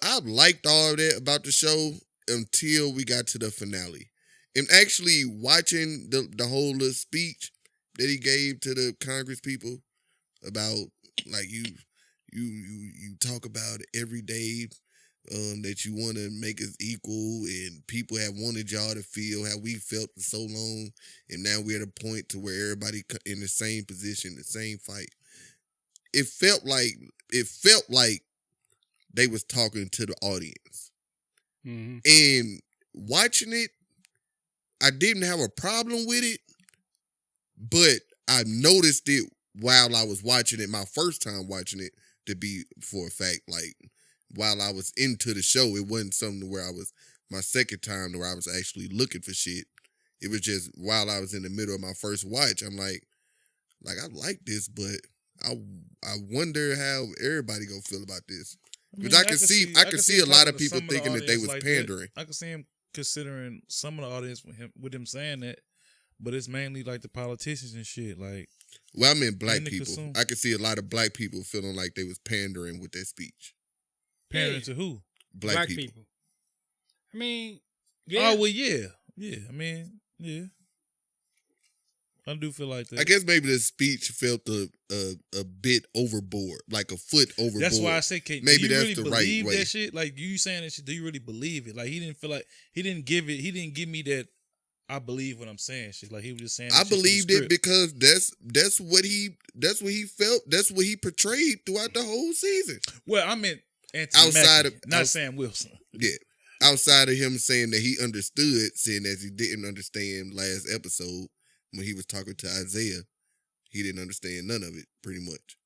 I liked all of that about the show until we got to the finale. And actually watching the whole little speech that he gave to the Congress people about, like, you talk about every day that you want to make us equal, and people have wanted y'all to feel how we felt for so long, and now we're at a point to where everybody in the same position, the same fight. It felt like they was talking to the audience. Mm-hmm. And watching it, I didn't have a problem with it, but I noticed it while I was watching it, my first time watching it, to be for a fact, like, while I was into the show, it wasn't something where my second time where I was actually looking for shit. It was just while I was in the middle of my first watch, I'm like I like this, but I wonder how everybody gonna feel about this. Because I can see a lot of people thinking that they was pandering. I can see him considering some of the audience with him saying that, but it's mainly like the politicians and shit. Like, well, I mean black people. I can see a lot of black people feeling like they was pandering with their speech. Pandering to who? Black people. I mean, yeah. Oh well, yeah. I mean, yeah. I do feel like that. I guess maybe the speech felt a bit overboard, like a foot overboard. That's why I say, maybe do you that's really the believe right way. that shit? Like, you saying that shit, do you really believe it? Like, he didn't feel like he didn't give me that I believe what I'm saying shit. Like, he was just saying I believed it because that's what he felt, that's what he portrayed throughout the whole season. Well, I meant outside of Sam Wilson. Yeah. Outside of him saying that he understood, saying that he didn't understand last episode when he was talking to Isaiah, he didn't understand none of it, pretty much.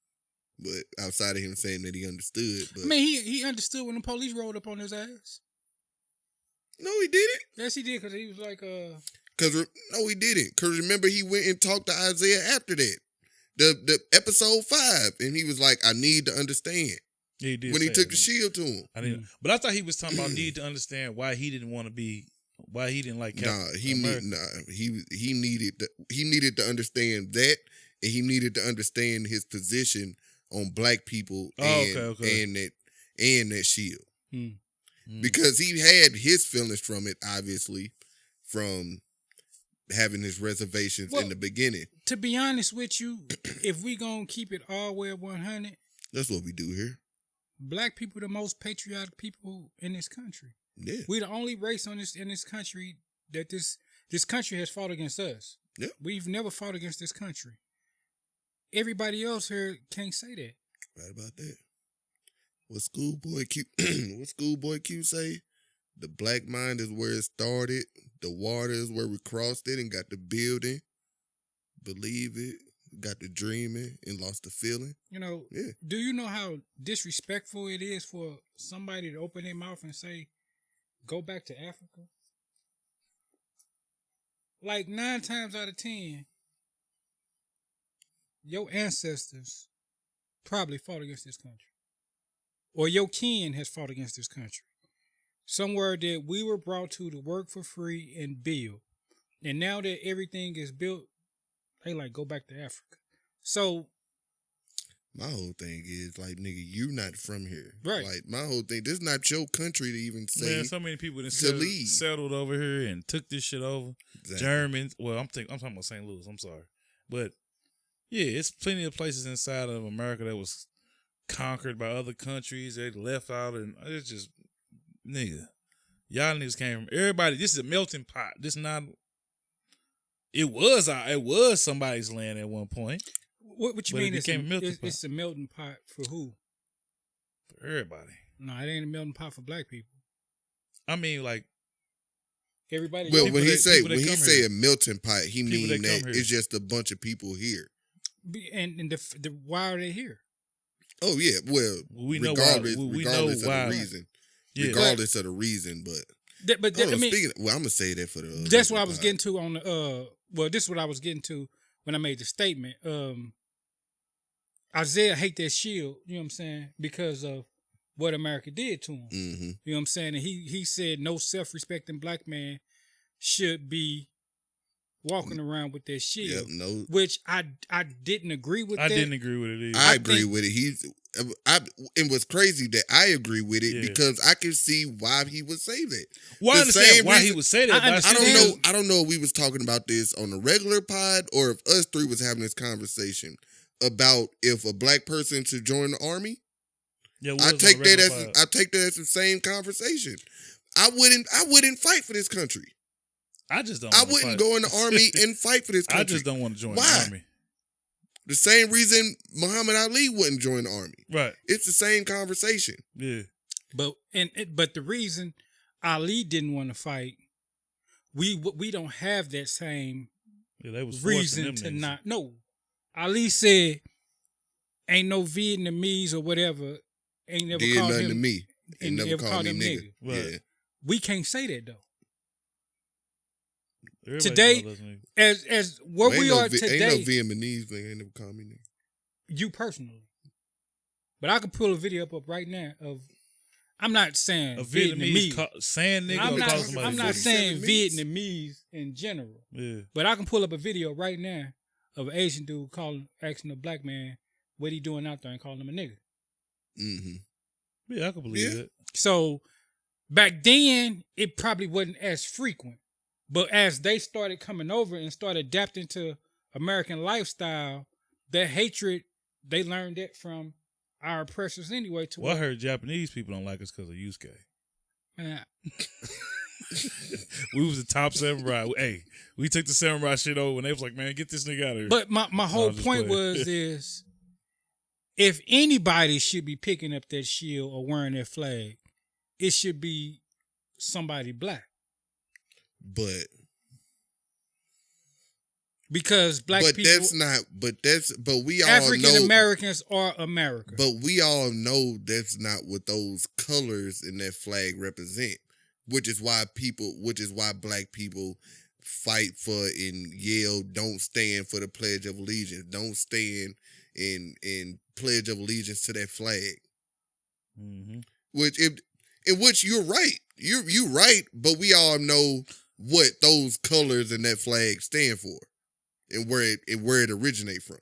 But outside of him saying that he understood, but I mean, he understood when the police rolled up on his ass. No, he didn't. Yes, he did, because he was like, No, he didn't. Because remember, he went and talked to Isaiah after that. The episode 5, and he was like, I need to understand. Yeah, he did when he took the shield to him. I didn't, but I thought he was talking about need to understand why he didn't want to be Why he didn't like Cap? He needed to understand that, and he needed to understand his position on black people and that shield. Because he had his feelings from it, obviously, from having his reservations in the beginning. To be honest with you, if we gonna keep it all the way at 100, that's what we do here. Black people the most patriotic people in this country. Yeah, we the only race in this country that this country has fought against us. Yeah, we've never fought against this country. Everybody else here can't say that. Right about that. What Schoolboy Q say? The black mind is where it started. The water is where we crossed it and got the building. Believe it. Got the dreaming and lost the feeling. Do you know how disrespectful it is for somebody to open their mouth and say, go back to Africa? Like 9 times out of 10, your ancestors probably fought against this country. Or your kin has fought against this country. Somewhere that we were brought to work for free and build. And now that everything is built, they like, go back to Africa. So my whole thing is like, nigga, you not from here. Right. Like my whole thing, this is not your country to even say. Man, so many people that leave. Settled over here and took this shit over. Exactly. Germans. Well, I'm talking about St. Louis. I'm sorry. But yeah, it's plenty of places inside of America that was conquered by other countries. They left out, and it's just, nigga, y'all niggas came from everybody. This is a melting pot. This not. It was somebody's land at one point. What you mean? It's a melting pot for who? For everybody. No, it ain't a melting pot for black people. I mean, like everybody. Well, when he say a melting pot, he mean that it's just a bunch of people here. And why are they here? Oh yeah, well, regardless of the reason. Yeah, regardless of the reason, but I'm gonna say that for the. That's what I was getting to on the. Well, this is what I was getting to when I made the statement. Isaiah hate that shield. You know what I'm saying? Because of what America did to him. Mm-hmm. You know what I'm saying? And he said no self-respecting black man should be walking around with that shield. Yep, no. Which I didn't agree with. I didn't agree with it either. I agree with it. It was crazy that I agree with it because I can see why he would say that. Well, I understand why he would say that. I don't know if we was talking about this on a regular pod or if us three was having this conversation about if a black person should join the army. Yeah, I take that as the same conversation. I wouldn't fight for this country. I just don't. I wouldn't go in the army and fight for this country. I just don't want to join the army. The same reason Muhammad Ali wouldn't join the army. Right. It's the same conversation. Yeah. But the reason Ali didn't want to fight, we don't have that same reason to not. No. Ali said, ain't no Vietnamese or whatever ain't never did called nothing him to me. And never called him nigga. Right. Yeah. We can't say that though. Everybody today, as where we are today, ain't no Vietnamese thing. Ain't never called me nigga. You personally, but I could pull a video up right now of. I'm not saying Vietnamese saying nigga. I'm not saying Vietnamese in general. Yeah. But I can pull up a video right now of an Asian dude asking a black man what he doing out there and calling him a nigga. Mm-hmm. Yeah, I can believe it. So back then, it probably wasn't as frequent. But as they started coming over and started adapting to American lifestyle, that hatred, they learned that from our oppressors anyway. I heard Japanese people don't like us because of Yusuke. Man. We was the top samurai. Hey, we took the samurai shit over and they was like, man, get this nigga out of here. But my whole point is if anybody should be picking up that shield or wearing that flag, it should be somebody black. But because black people, but we all African Americans are America. But we all know that's not what those colors in that flag represent, which is why black people fight for and yell, don't stand for the Pledge of Allegiance, don't stand in Pledge of Allegiance to that flag. Mm-hmm. In which you're right. You right, but we all know what those colors and that flag stand for, and where it originate from.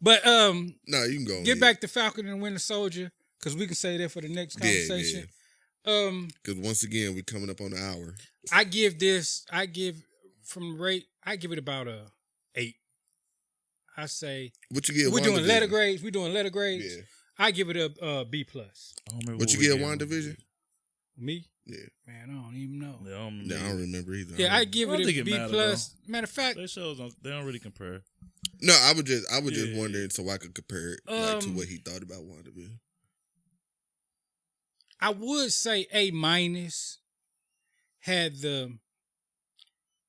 But No, you can go. Get back to Falcon and Winter Soldier, because we can say that for the next conversation. Because once again, we coming up on the hour. I give it about a 8. I say what you give? We're doing letter grades. Yeah. I give it a B+. What you give WandaVision? Me? Yeah. Man, I don't even know. I don't remember either. Yeah, I give it a B+. Matter of fact, they shows they don't really compare. No, I was just wondering so I could compare it to what he thought about WandaVision. I would say A- had the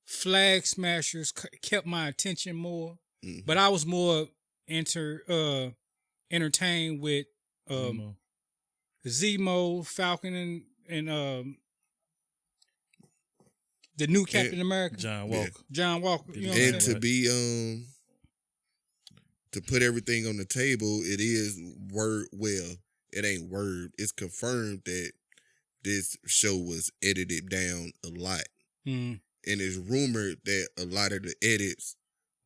Flag Smashers kept my attention more, but I was more entertained with Zemo, Falcon, and the new Captain America, John Walker. Yeah. John Walker, you know what and I'm saying? to be to put everything on the table, it is word. Well, it ain't word. It's confirmed that this show was edited down a lot, and it's rumored that a lot of the edits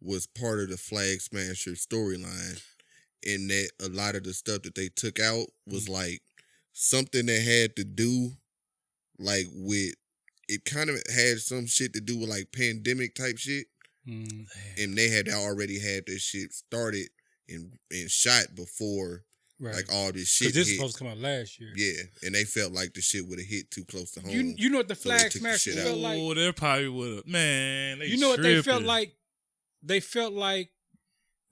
was part of the Flag Smasher storyline, and that a lot of the stuff that they took out was like something that had to do like with. It kind of had some shit to do with like pandemic type shit. And they had already had this shit started and shot before like all this shit. Because this was supposed to come out last year. Yeah. And they felt like the shit would have hit too close to home. You know what the Flag Smashers felt like? Oh, they probably would have. Man, you know what they felt like? They felt like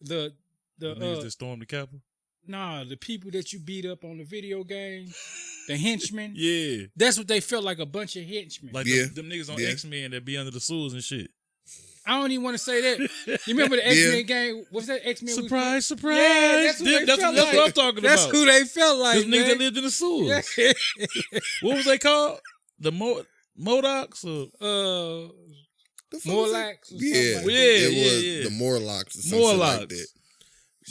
the niggas that stormed the Capitol? Nah, the people that you beat up on the video game, the henchmen. Yeah. That's what they felt like, a bunch of henchmen. Like them niggas on X-Men that be under the sewers and shit. I don't even want to say that. You remember the X-Men game? What's that X-Men? Surprise, surprise. Yeah, that's what they felt like. That's what I'm talking about. That's who they felt like, Those niggas that lived in the sewers. What was they called? The Modocs or Morlocks? Yeah, it was the Morlocks or something like that.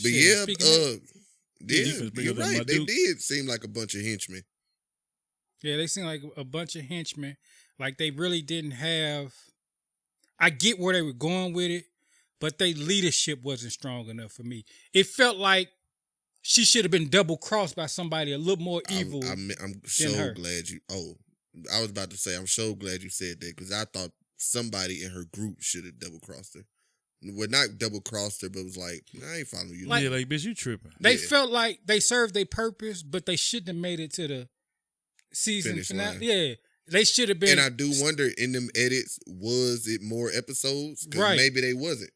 But you're right. They did seem like a bunch of henchmen. Yeah, they seemed like a bunch of henchmen. Like they really didn't have. I get where they were going with it, but their leadership wasn't strong enough for me. It felt like she should have been double crossed by somebody a little more evil. I'm so glad you. Oh, I was about to say I'm so glad you said that because I thought somebody in her group should have double crossed her. Well, not double crossed her, but it was like, I ain't following you. Like, yeah, like, bitch, you tripping. They felt like they served their purpose, but they shouldn't have made it to the season finale. Yeah, they should have been. And I do wonder, in them edits, was it more episodes? Because maybe they wasn't.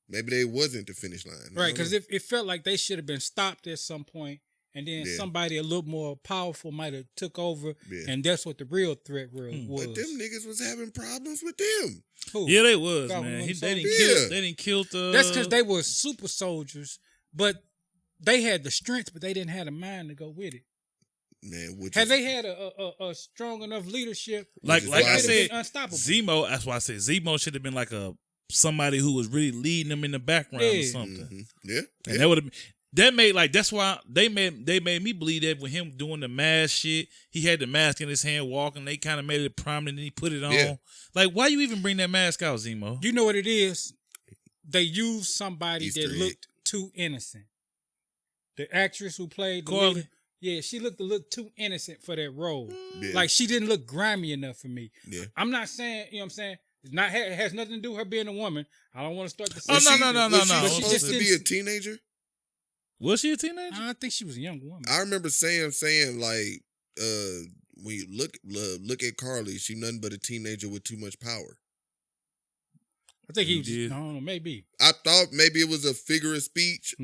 Maybe they wasn't the finish line. Right, because it felt like they should have been stopped at some point, and then somebody a little more powerful might have took over, and that's what the real threat was. But them niggas was having problems with them. Who? Yeah, they was, man. They didn't kill the... That's because they were super soldiers, but they had the strength, but they didn't have the mind to go with it. Man, they had a strong enough leadership, like I said, unstoppable. Zemo, that's why I said Zemo should have been like somebody who was really leading them in the background or something. Mm-hmm. Yeah. And that would have been... That made that's why they made me believe that with him doing the mask shit, he had the mask in his hand walking. They kind of made it prominent and he put it on. Yeah. Like, why you even bring that mask out, Zemo? You know what it is? They used somebody that looked too innocent. The actress who played the leader, she looked a little too innocent for that role. Yeah. Like, she didn't look grimy enough for me. Yeah. I'm not saying, you know what I'm saying? It has nothing to do with her being a woman. I don't want to start the no. Was she supposed to be a teenager? Was she a teenager? I think she was a young woman. I remember Sam saying like, when you look at Carly, she nothing but a teenager with too much power. I think he was. I don't know, maybe. I thought maybe it was a figure of speech.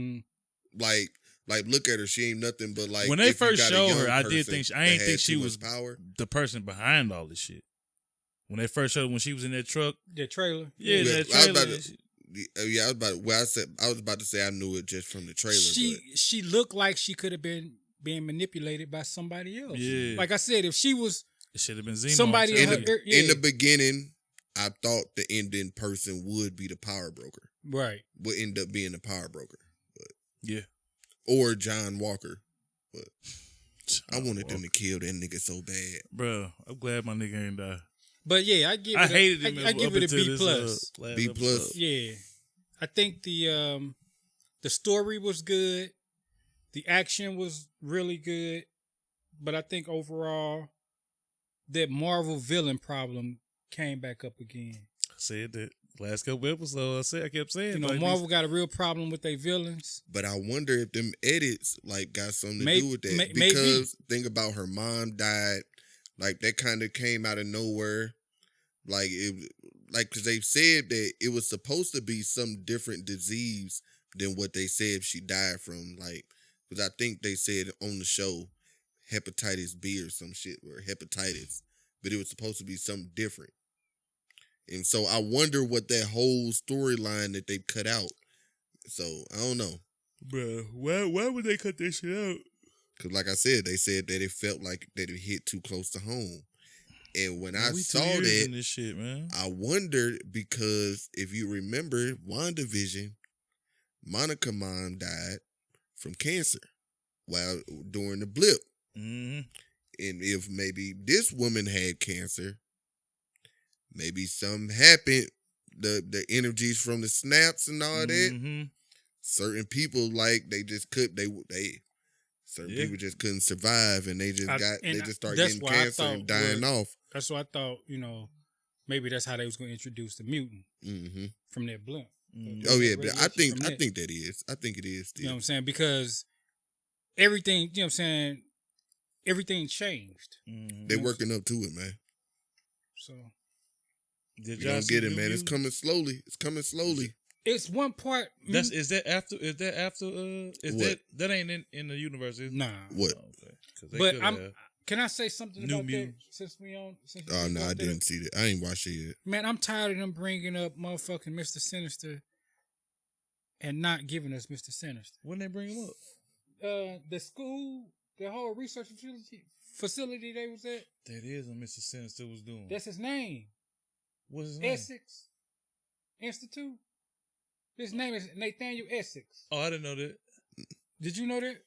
Like look at her, she ain't nothing but like. When they first showed her, I didn't think she was the person behind all this shit. When they first showed her, when she was in that truck, the trailer, that trailer. I was about to say I knew it just from the trailer. She looked like she could have been being manipulated by somebody else. Yeah. Like I said, if she was, it should have been Zemo. Somebody in the beginning, I thought the ending person would be the power broker. Right. Would end up being the power broker. But yeah. Or John Walker. But I wanted them to kill that nigga so bad. Bro, I'm glad my nigga ain't die. But yeah, I give it I give it a B plus. B plus. Yeah, I think the story was good, the action was really good, but I think overall that Marvel villain problem came back up again. I said that last couple episodes. I kept saying, you know, like, Marvel got a real problem with their villains. But I wonder if them edits like got something to do with that. Maybe. Because think about her mom died, like that kind of came out of nowhere. Like because they said that it was supposed to be some different disease than what they said she died from. Like, because I think they said on the show hepatitis B or some shit, or hepatitis, but it was supposed to be something different. And so I wonder what that whole storyline that they cut out. So I don't know, bro. Why would they cut that shit out? Because like I said, they said that it felt like that it hit too close to home. And when I saw that, this shit, man, I wondered, because if you remember WandaVision, Monica mom died from cancer while during the blip. Mm-hmm. And if maybe this woman had cancer, maybe something happened. The energies from the snaps and all that. Certain people certain people just couldn't survive, and they just started getting cancer and dying off. That's why I thought, you know, maybe that's how they was going to introduce the mutant from that blimp. Oh yeah, but I think that is. I think it is still. You know what I'm saying? Because everything, you know what I'm saying, everything changed. They working up to it, man. So you don't get it, man. It's coming slowly. It's one part. That ain't in the universe, is it? Nah. What? Oh, okay. But can I say something about that? Oh no, I didn't see that. I ain't watched it yet. Man, I'm tired of them bringing up motherfucking Mr. Sinister and not giving us Mr. Sinister. When they bring him up? The school, the whole research facility they was at. That is what Mr. Sinister was doing. That's his name. What's his name? Essex Institute. His name is Nathaniel Essex. Oh, I didn't know that. Did you know that?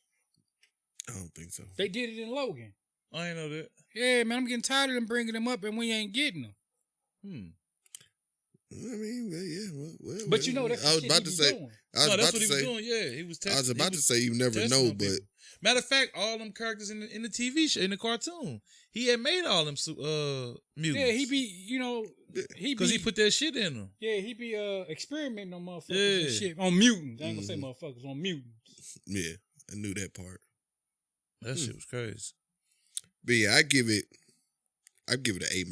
I don't think so. They did it in Logan. I ain't know that. Yeah, man, I'm getting tired of them bringing them up and we ain't getting them. I mean, yeah. But you know, that's what he was doing. That's what he was doing. Yeah, he was testing. I was about to say you never know, but matter of fact, all them characters in the TV show, in the cartoon, he had made all them mutants. Yeah, because he put that shit in them. Yeah, he be experimenting on motherfuckers and shit on mutants. I ain't gonna say motherfuckers, on mutants. Yeah, I knew that part. That shit was crazy. But yeah, I give it an A-.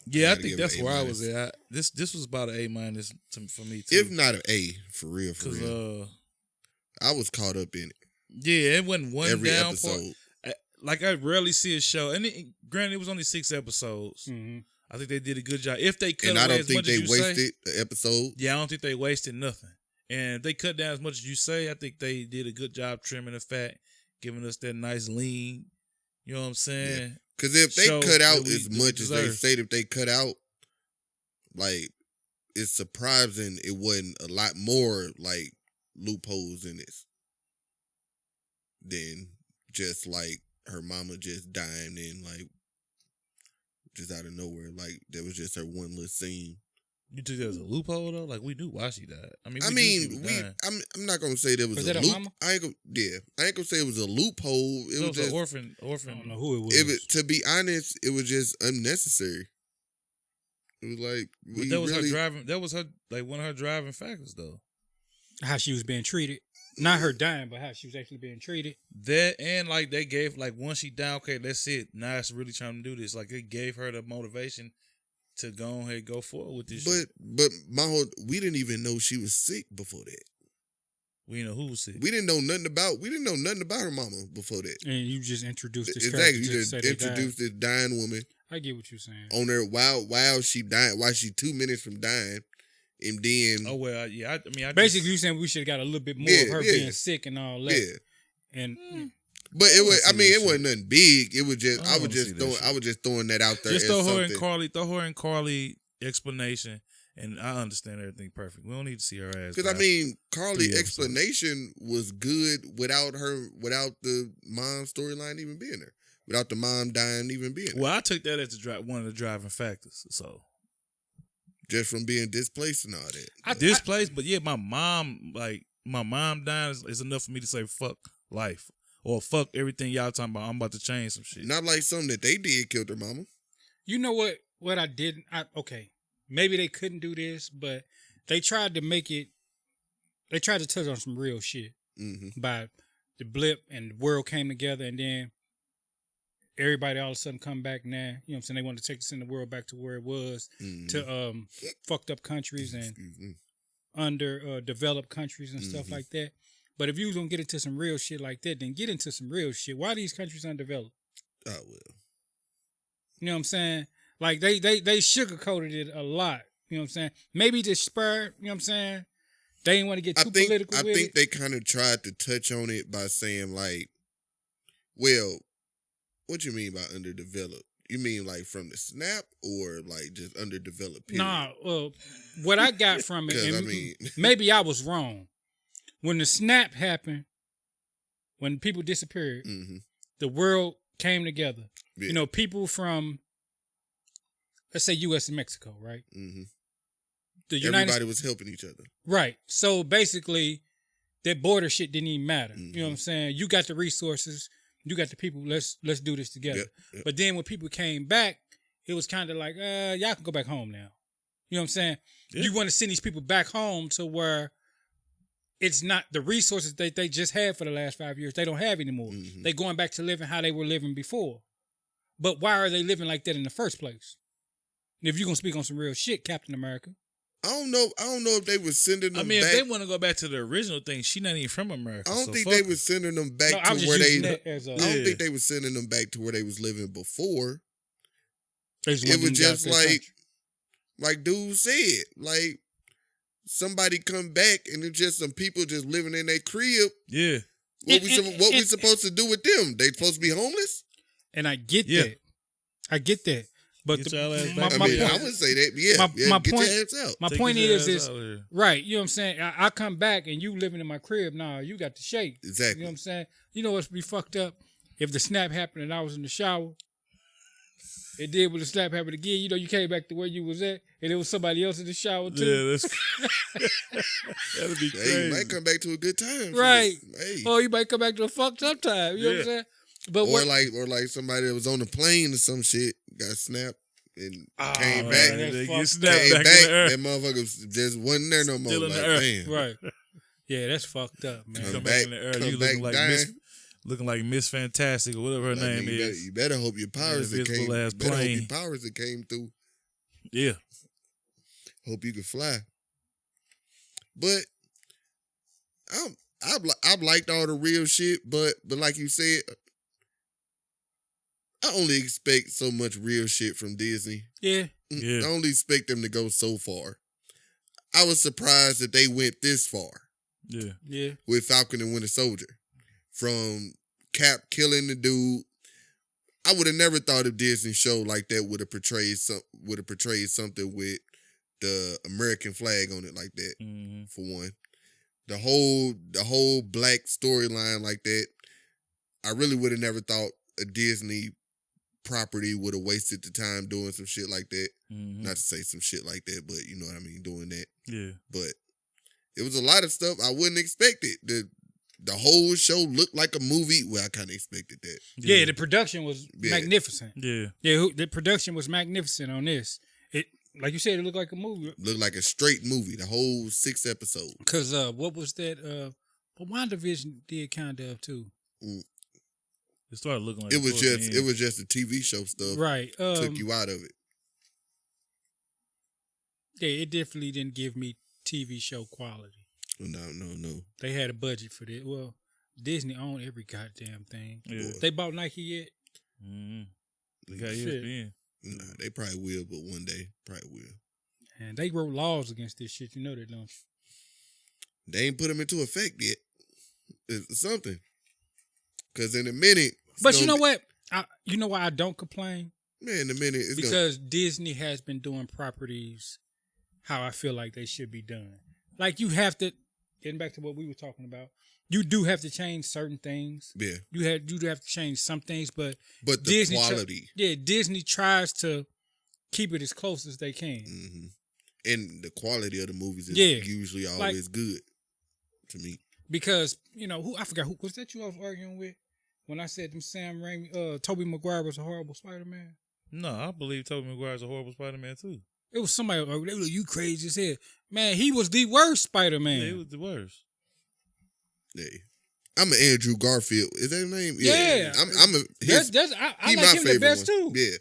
Yeah, I think that's where I was at. This was about an A- for me too. If not an A, for real. I was caught up in it. Yeah, it wasn't one every down episode. Like I rarely see a show, and granted, it was only 6 episodes. I think they did a good job. If they cut, and I don't think they wasted an episode. Yeah, I don't think they wasted nothing. And if they cut down as much as you say, I think they did a good job trimming the fat, giving us that nice lean. You know what I'm saying? Because if they cut out as much as they say that they cut out, like, it's surprising it wasn't a lot more, like, loopholes in this than just, like, her mama just dying and, like, just out of nowhere. Like, that was just her one little scene. You took that as a loophole, though? Like, we knew why she died. I'm not going to say there was a loop. I ain't going to say it was a loophole. It was just an orphan. I don't know who it was. To be honest, it was just unnecessary. It was like, but that was her driving. That was her, like, one of her driving factors, though. How she was being treated. Not her dying, but how she was actually being treated. That, and like they gave, like, once she died, okay, that's it. Now it's really trying to do this. Like, it gave her the motivation to go ahead and go forward with this shit. But we didn't even know she was sick before that. We didn't know who was sick. We didn't know nothing about her mama before that. And you just introduced this exactly. You just introduced this dying woman. I get what you're saying. On her while she died, while she 2 minutes from dying, and then basically you saying we should have got a little bit more of her being sick and all that. Yeah. And but it wasn't nothing big. It was just I was just throwing that out there. Just throw her and Carly explanation And I understand everything perfect. We don't need to see her ass. Because I mean, Carly's 3 episodes. explanation was good without the mom storyline even being there, without the mom dying even being there. Well, I took that as one of the driving factors. So just from being displaced and all that. Displaced, but yeah, my mom dying is enough for me to say fuck life or fuck everything y'all talking about. I'm about to change some shit. Not like something that they did killed their mama. You know what? What I didn't. Okay, maybe they couldn't do this, but they tried to make it. They tried to touch on some real shit by the blip and the world came together, and then everybody all of a sudden come back now. You know what I'm saying? They want to take us in the world back to where it was, to fucked up countries and underdeveloped countries and stuff like that. But if you was gonna get into some real shit like that, then get into some real shit. Why are these countries undeveloped? Oh well. You know what I'm saying? Like they sugarcoated it a lot. You know what I'm saying? Maybe to spur, you know what I'm saying? They didn't want to get too political with it. I think they kind of tried to touch on it by saying like, well, what you mean by underdeveloped? You mean like from the snap or like just underdeveloped period? Nah, what I got from it, and maybe I was wrong. When the snap happened, when people disappeared, the world came together. Yeah. You know, people from, let's say U.S. and Mexico, right? Everybody was helping each other. Right. So basically, that border shit didn't even matter. You know what I'm saying? You got the resources. You got the people. Let's do this together. Yep. But then when people came back, it was kind of like, y'all can go back home now. You know what I'm saying? Yeah. You want to send these people back home to where it's not the resources that they just had for the last 5 years. They don't have anymore. They going back to living how they were living before. But why are they living like that in the first place? And if you're going to speak on some real shit, Captain America. I don't know if they were sending them back. I mean, if they want to go back to the original thing, she not even from America. I don't think they were sending them back to where they... I don't think they were sending them back to where they was living before. It was just like dude said, like somebody come back and it's just some people just living in their crib. Yeah. What we supposed to do with them? They supposed to be homeless? And I get that. I get that. But I would say that. Yeah. My get point, your ass out. My point is right. You know what I'm saying? I come back and you living in my crib. Nah, you got the shake. Exactly. You know what I'm saying? You know what's be fucked up? If the snap happened and I was in the shower, it did when the snap happened again. You know, you came back to where you was at, and there was somebody else in the shower too. Yeah, that'd be crazy. Hey, you might come back to a good time, right? Hey. Or you might come back to a fucked up time. You know what I'm saying? But or like somebody that was on the plane or some shit got snapped and came back. That motherfucker just wasn't there no more. Still in the earth. Right. Yeah, that's fucked up, man. Come back in the earth. You looking like Miss Fantastic or whatever her name is. You better hope your powers that came. Better hope your powers that came through. Yeah. Hope you can fly. But I've liked all the real shit, but like you said, I only expect so much real shit from Disney. Yeah. I only expect them to go so far. I was surprised that they went this far. Yeah. Yeah. With Falcon and Winter Soldier. From Cap killing the dude. I would have never thought a Disney show like that would have portrayed something with the American flag on it like that, for one. The whole black storyline like that, I really would have never thought a Disney property would have wasted the time doing some shit like that. Not to say some shit like that, but you know what I mean, doing that. Yeah. But it was a lot of stuff I wouldn't expect it. The whole show looked like a movie. Well, I kind of expected that. Yeah, the production was magnificent. Yeah. Yeah, the production was magnificent on this. It, like you said, it looked like a movie. Looked like a straight movie, the whole 6 episodes. Because what was that? What WandaVision did kind of too. It started looking like it was just the TV show stuff. Right. Took you out of it. Yeah, it definitely didn't give me TV show quality. No. They had a budget for this. Well, Disney owned every goddamn thing. Yeah. They bought Nike yet? They got ESPN. Nah, they probably will, but one day, probably will. And they wrote laws against this shit. You know that, don't you? They ain't put them into effect yet. It's something. Because in a minute... But you know what? You know why I don't complain? Man, in a minute... Because Disney has been doing properties how I feel like they should be done. Like you have to, getting back to what we were talking about, you do have to change certain things. Yeah. You do have to change some things, but the Disney quality. Disney tries to keep it as close as they can. Mm-hmm. And the quality of the movies is usually always like, good to me. Because, I forgot who was that you I was arguing with when I said them Sam Raimi, Tobey Maguire was a horrible Spider-Man? No, I believe Tobey Maguire's a horrible Spider-Man too. It was somebody, they were like, you crazy as hell. Man, he was the worst Spider-Man. Yeah, he was the worst. Yeah. I'm an Andrew Garfield. Is that his name? Yeah. I like him the best one. too. Yeah.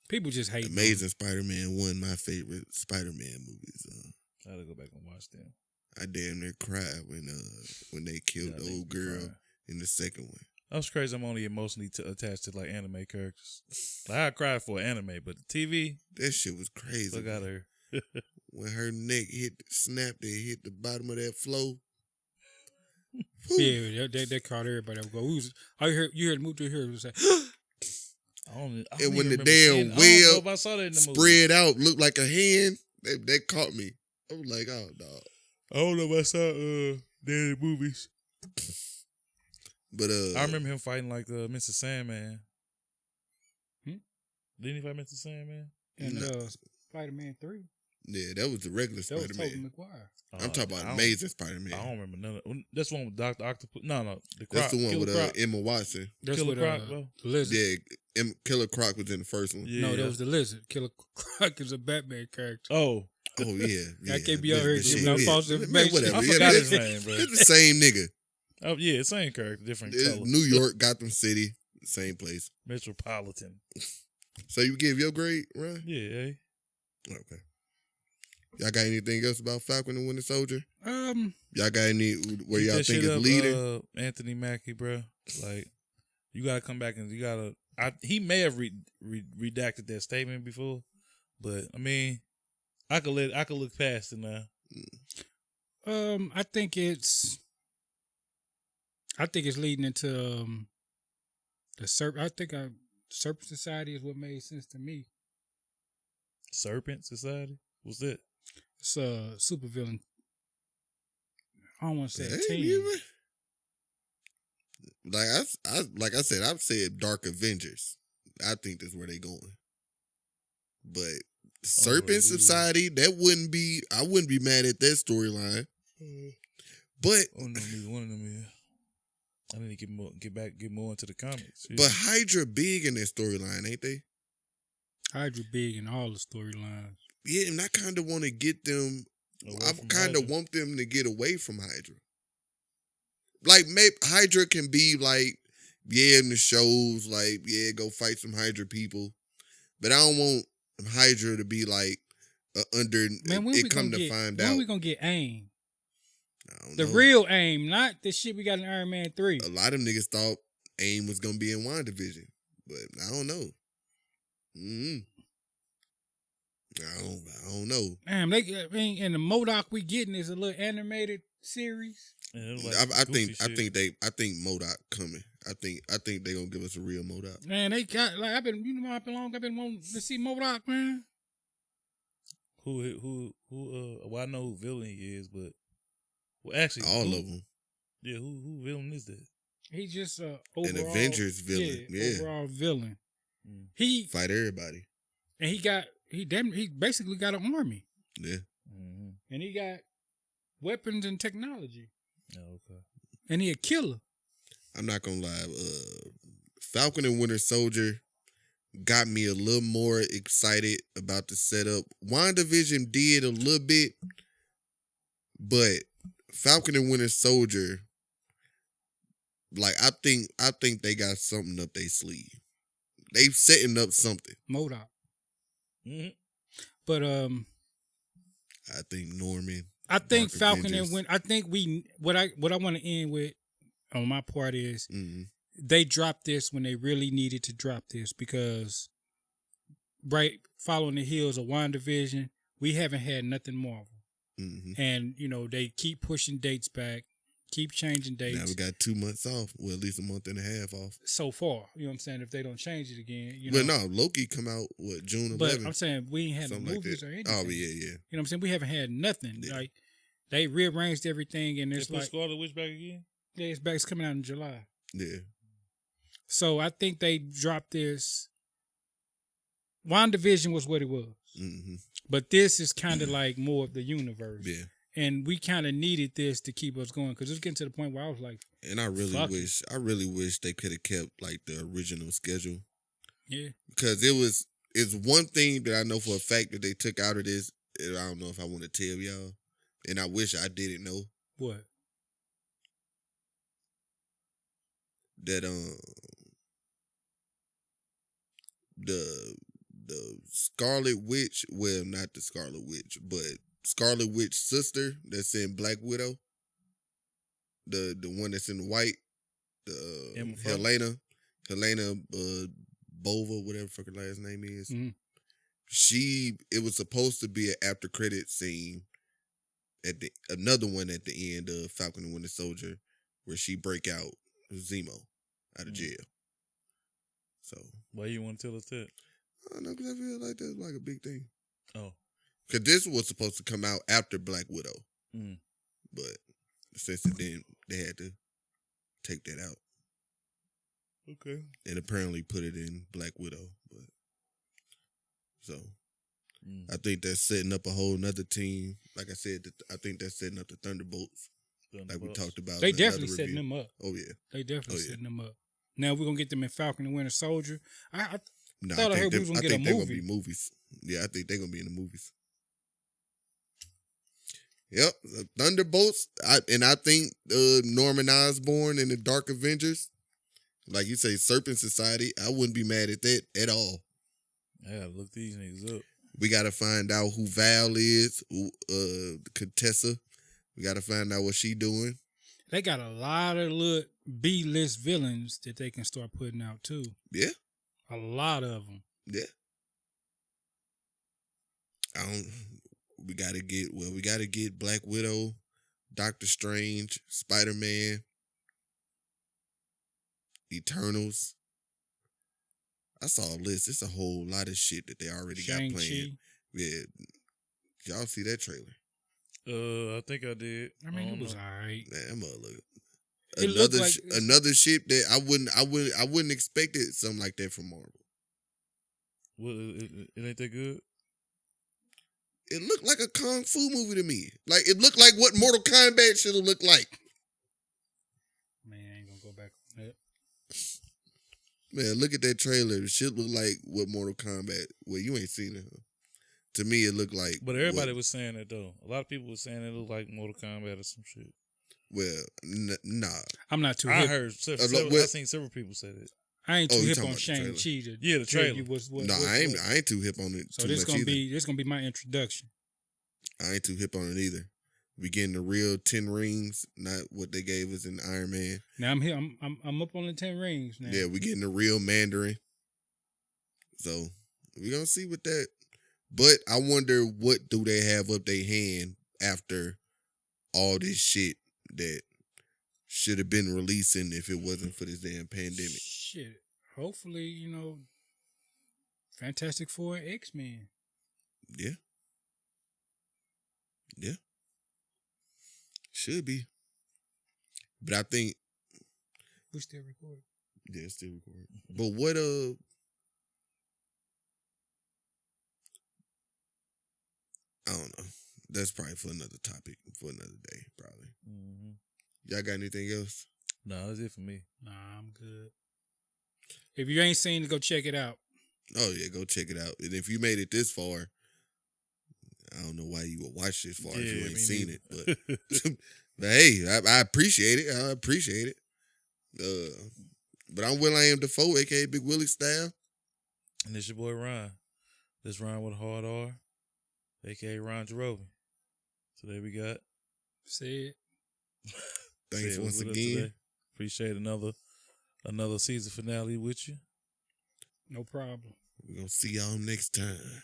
People just hate Amazing Spider-Man, one of my favorite Spider-Man movies. I gotta go back and watch them. I damn near cried when they killed the old girl in the second one. That's crazy. I'm only emotionally attached to like anime characters. Like I cried for anime, but the TV, that shit was crazy. Look at her. When her neck snapped, it hit the bottom of that floor. Yeah, they caught everybody. You heard the movie here. It was like, and when the damn web spread out, looked like a hand, that caught me. I was like, oh, dog. I don't know if I saw the movies. But I remember him fighting like Mr. Sandman. Didn't he fight Mr. Sandman? And Spider-Man 3. Yeah, that was the regular Spider-Man. That was Tobey Maguire. I'm talking about Amazing Spider-Man. I don't remember none of that's the one with Dr. Octopus. No, the Croc. That's the one with Emma Watson. That's Killer with Croc, the Lizard. Yeah, Killer Croc was in the first one. Yeah. No, that was the Lizard. Killer Croc is a Batman character. Oh, yeah. I can't be out here giving out false information. Whatever. I forgot his name, bro. It's the same nigga. Oh, yeah, same character, different color. New York, Gotham City, same place. Metropolitan. So you give your grade, Ryan? Yeah. Okay. Y'all got anything else about Falcon and Winter Soldier? Y'all got any where y'all think is leading? Anthony Mackie, bro. Like, you gotta come back and you gotta. He may have redacted that statement before, but I mean, I could look past it now. I think it's leading into the Serpent Society is what made sense to me. Serpent Society? What's that? It's a supervillain. I don't want to say a team. Like I said, I've said Dark Avengers. I think that's where they going. But Serpent Society, I wouldn't be mad at that storyline. But neither one of them is. I need to get more into the comics. Yeah. But Hydra big in that storyline, ain't they? Hydra big in all the storylines. Yeah, and I kind of want to get them. I kind of want them to get away from Hydra. Like, maybe Hydra can be like, in the shows, like, go fight some Hydra people. But I don't want Hydra to be like under. Man, when we gonna get AIM? The know. Real AIM, not the shit we got in Iron Man 3. A lot of niggas thought AIM was gonna be in WandaVision, but I don't know. I don't know. Damn, and the MODOK we getting is a little animated series. Yeah, I think MODOK coming. I think they gonna give us a real MODOK. Man, they got I've been wanting to see MODOK, man. Well, I know who villain he is, but actually all of them. Yeah, who villain is that? He's just overall, an Avengers villain. Yeah, overall villain. He fight everybody, and he basically got an army. Yeah, and he got weapons and technology. Oh, okay. And he a killer. I'm not gonna lie. Falcon and Winter Soldier got me a little more excited about the setup. WandaVision did a little bit, but Falcon and Winter Soldier, like I think they got something up their sleeve. They setting up something. MODOK. Mm-hmm. But I think Norman. I think Falcon and Winter. I think what I want to end with on my part is they dropped this when they really needed to drop this because right following the heels of WandaVision, we haven't had nothing Marvel. And, they keep pushing dates back. Keep changing dates. Now we got 2 months off. Well, at least a month and a half off. So far, you know what I'm saying? If they don't change it again, Well, no, Loki come out, June 11th? But I'm saying we ain't had something movies like or that. anything. Oh, yeah. You know what I'm saying? We haven't had nothing. Yeah. Like, they rearranged everything, and They it's put like, Scarlet Witch back again? yeah, it's back. It's coming out in July. Yeah. So I think they dropped this. WandaVision was what it was. Mm-hmm. But this is kind of like more of the universe. Yeah. And we kind of needed this to keep us going because it's getting to the point where I was like, And I really wish they could have kept like the original schedule. yeah. Because it's one thing that I know for a fact that they took out of this, and I don't know if I want to tell y'all, and I wish I didn't know. What? That the Scarlet Witch, well, not the Scarlet Witch, but Scarlet Witch sister that's in Black Widow, the one that's in white, Helena Bova, whatever fucking last name is. Mhm. It was supposed to be an after credit scene another one at the end of Falcon and Winter Soldier where she break out Zemo out of jail. So Why you want to tell us that? I don't know, because I feel like that's like a big thing. Oh. Because this was supposed to come out after Black Widow. Mm. But since it didn't, they had to take that out. Okay. And apparently put it in Black Widow. But so I think that's setting up a whole nother team. Like I said, I think that's setting up the Thunderbolts. Like we talked about. They definitely setting them up. Oh, yeah. They definitely setting them up. Now we're going to get them in Falcon and Winter Soldier. I No, thought I heard we was going to get a they're movie. going to be movies. Yeah, I think they're going to be in the movies. Yep, Thunderbolts. I think Norman Osborn and the Dark Avengers, like you say, Serpent Society, I wouldn't be mad at that at all. I gotta look these niggas up. We got to find out who Val is, Contessa. We got to find out what she doing. They got a lot of little B-list villains that they can start putting out too. Yeah. A lot of them. Yeah. We got to get Black Widow, Doctor Strange, Spider-Man, Eternals. I saw a list. It's a whole lot of shit that they already got planned. Yeah. Y'all see that trailer? I think I did. I mean, it was alright. Man, look. Another shit that I wouldn't expect it something like that from Marvel. Well, it ain't that good. It looked like a kung fu movie to me. Like it looked like what Mortal Kombat should have looked like. Man, I ain't gonna go back on that. Man, look at that trailer. The shit look like what Mortal Kombat. Well, you ain't seen it. Huh? To me, it looked like. But everybody was saying that though. A lot of people were saying it looked like Mortal Kombat or some shit. Well, nah. I'm not too. I hip. heard. I seen several people say that. I ain't too hip on Shang-Chi. The trailer. I ain't too hip on it. So this gonna be my introduction. I ain't too hip on it either. We getting the real 10 rings, not what they gave us in Iron Man. Now I'm here. I'm up on the 10 rings now. Yeah, we getting the real Mandarin. So we gonna see what that. But I wonder what do they have up their hand after all this shit that should have been releasing if it wasn't for this damn pandemic. Shit. Hopefully, Fantastic Four and X-Men. Yeah. Yeah. Should be. But I think we still recording. Yeah, it's still recording. But what I don't know. That's probably for another topic, for another day, probably. Mm-hmm. Y'all got anything else? No, that's it for me. Nah, I'm good. If you ain't seen it, go check it out. Oh, yeah, go check it out. And if you made it this far, I don't know why you would watch this far if you ain't seen it. But hey, I appreciate it. I appreciate it. But I'm Will I Am Defoe, a.k.a. Big Willie Style. And it's your boy Ron. This Ron with a hard R, a.k.a. Ron Jerobi. Today we got... Say it. Thanks once again. Appreciate another season finale with you. No problem. We're going to see y'all next time.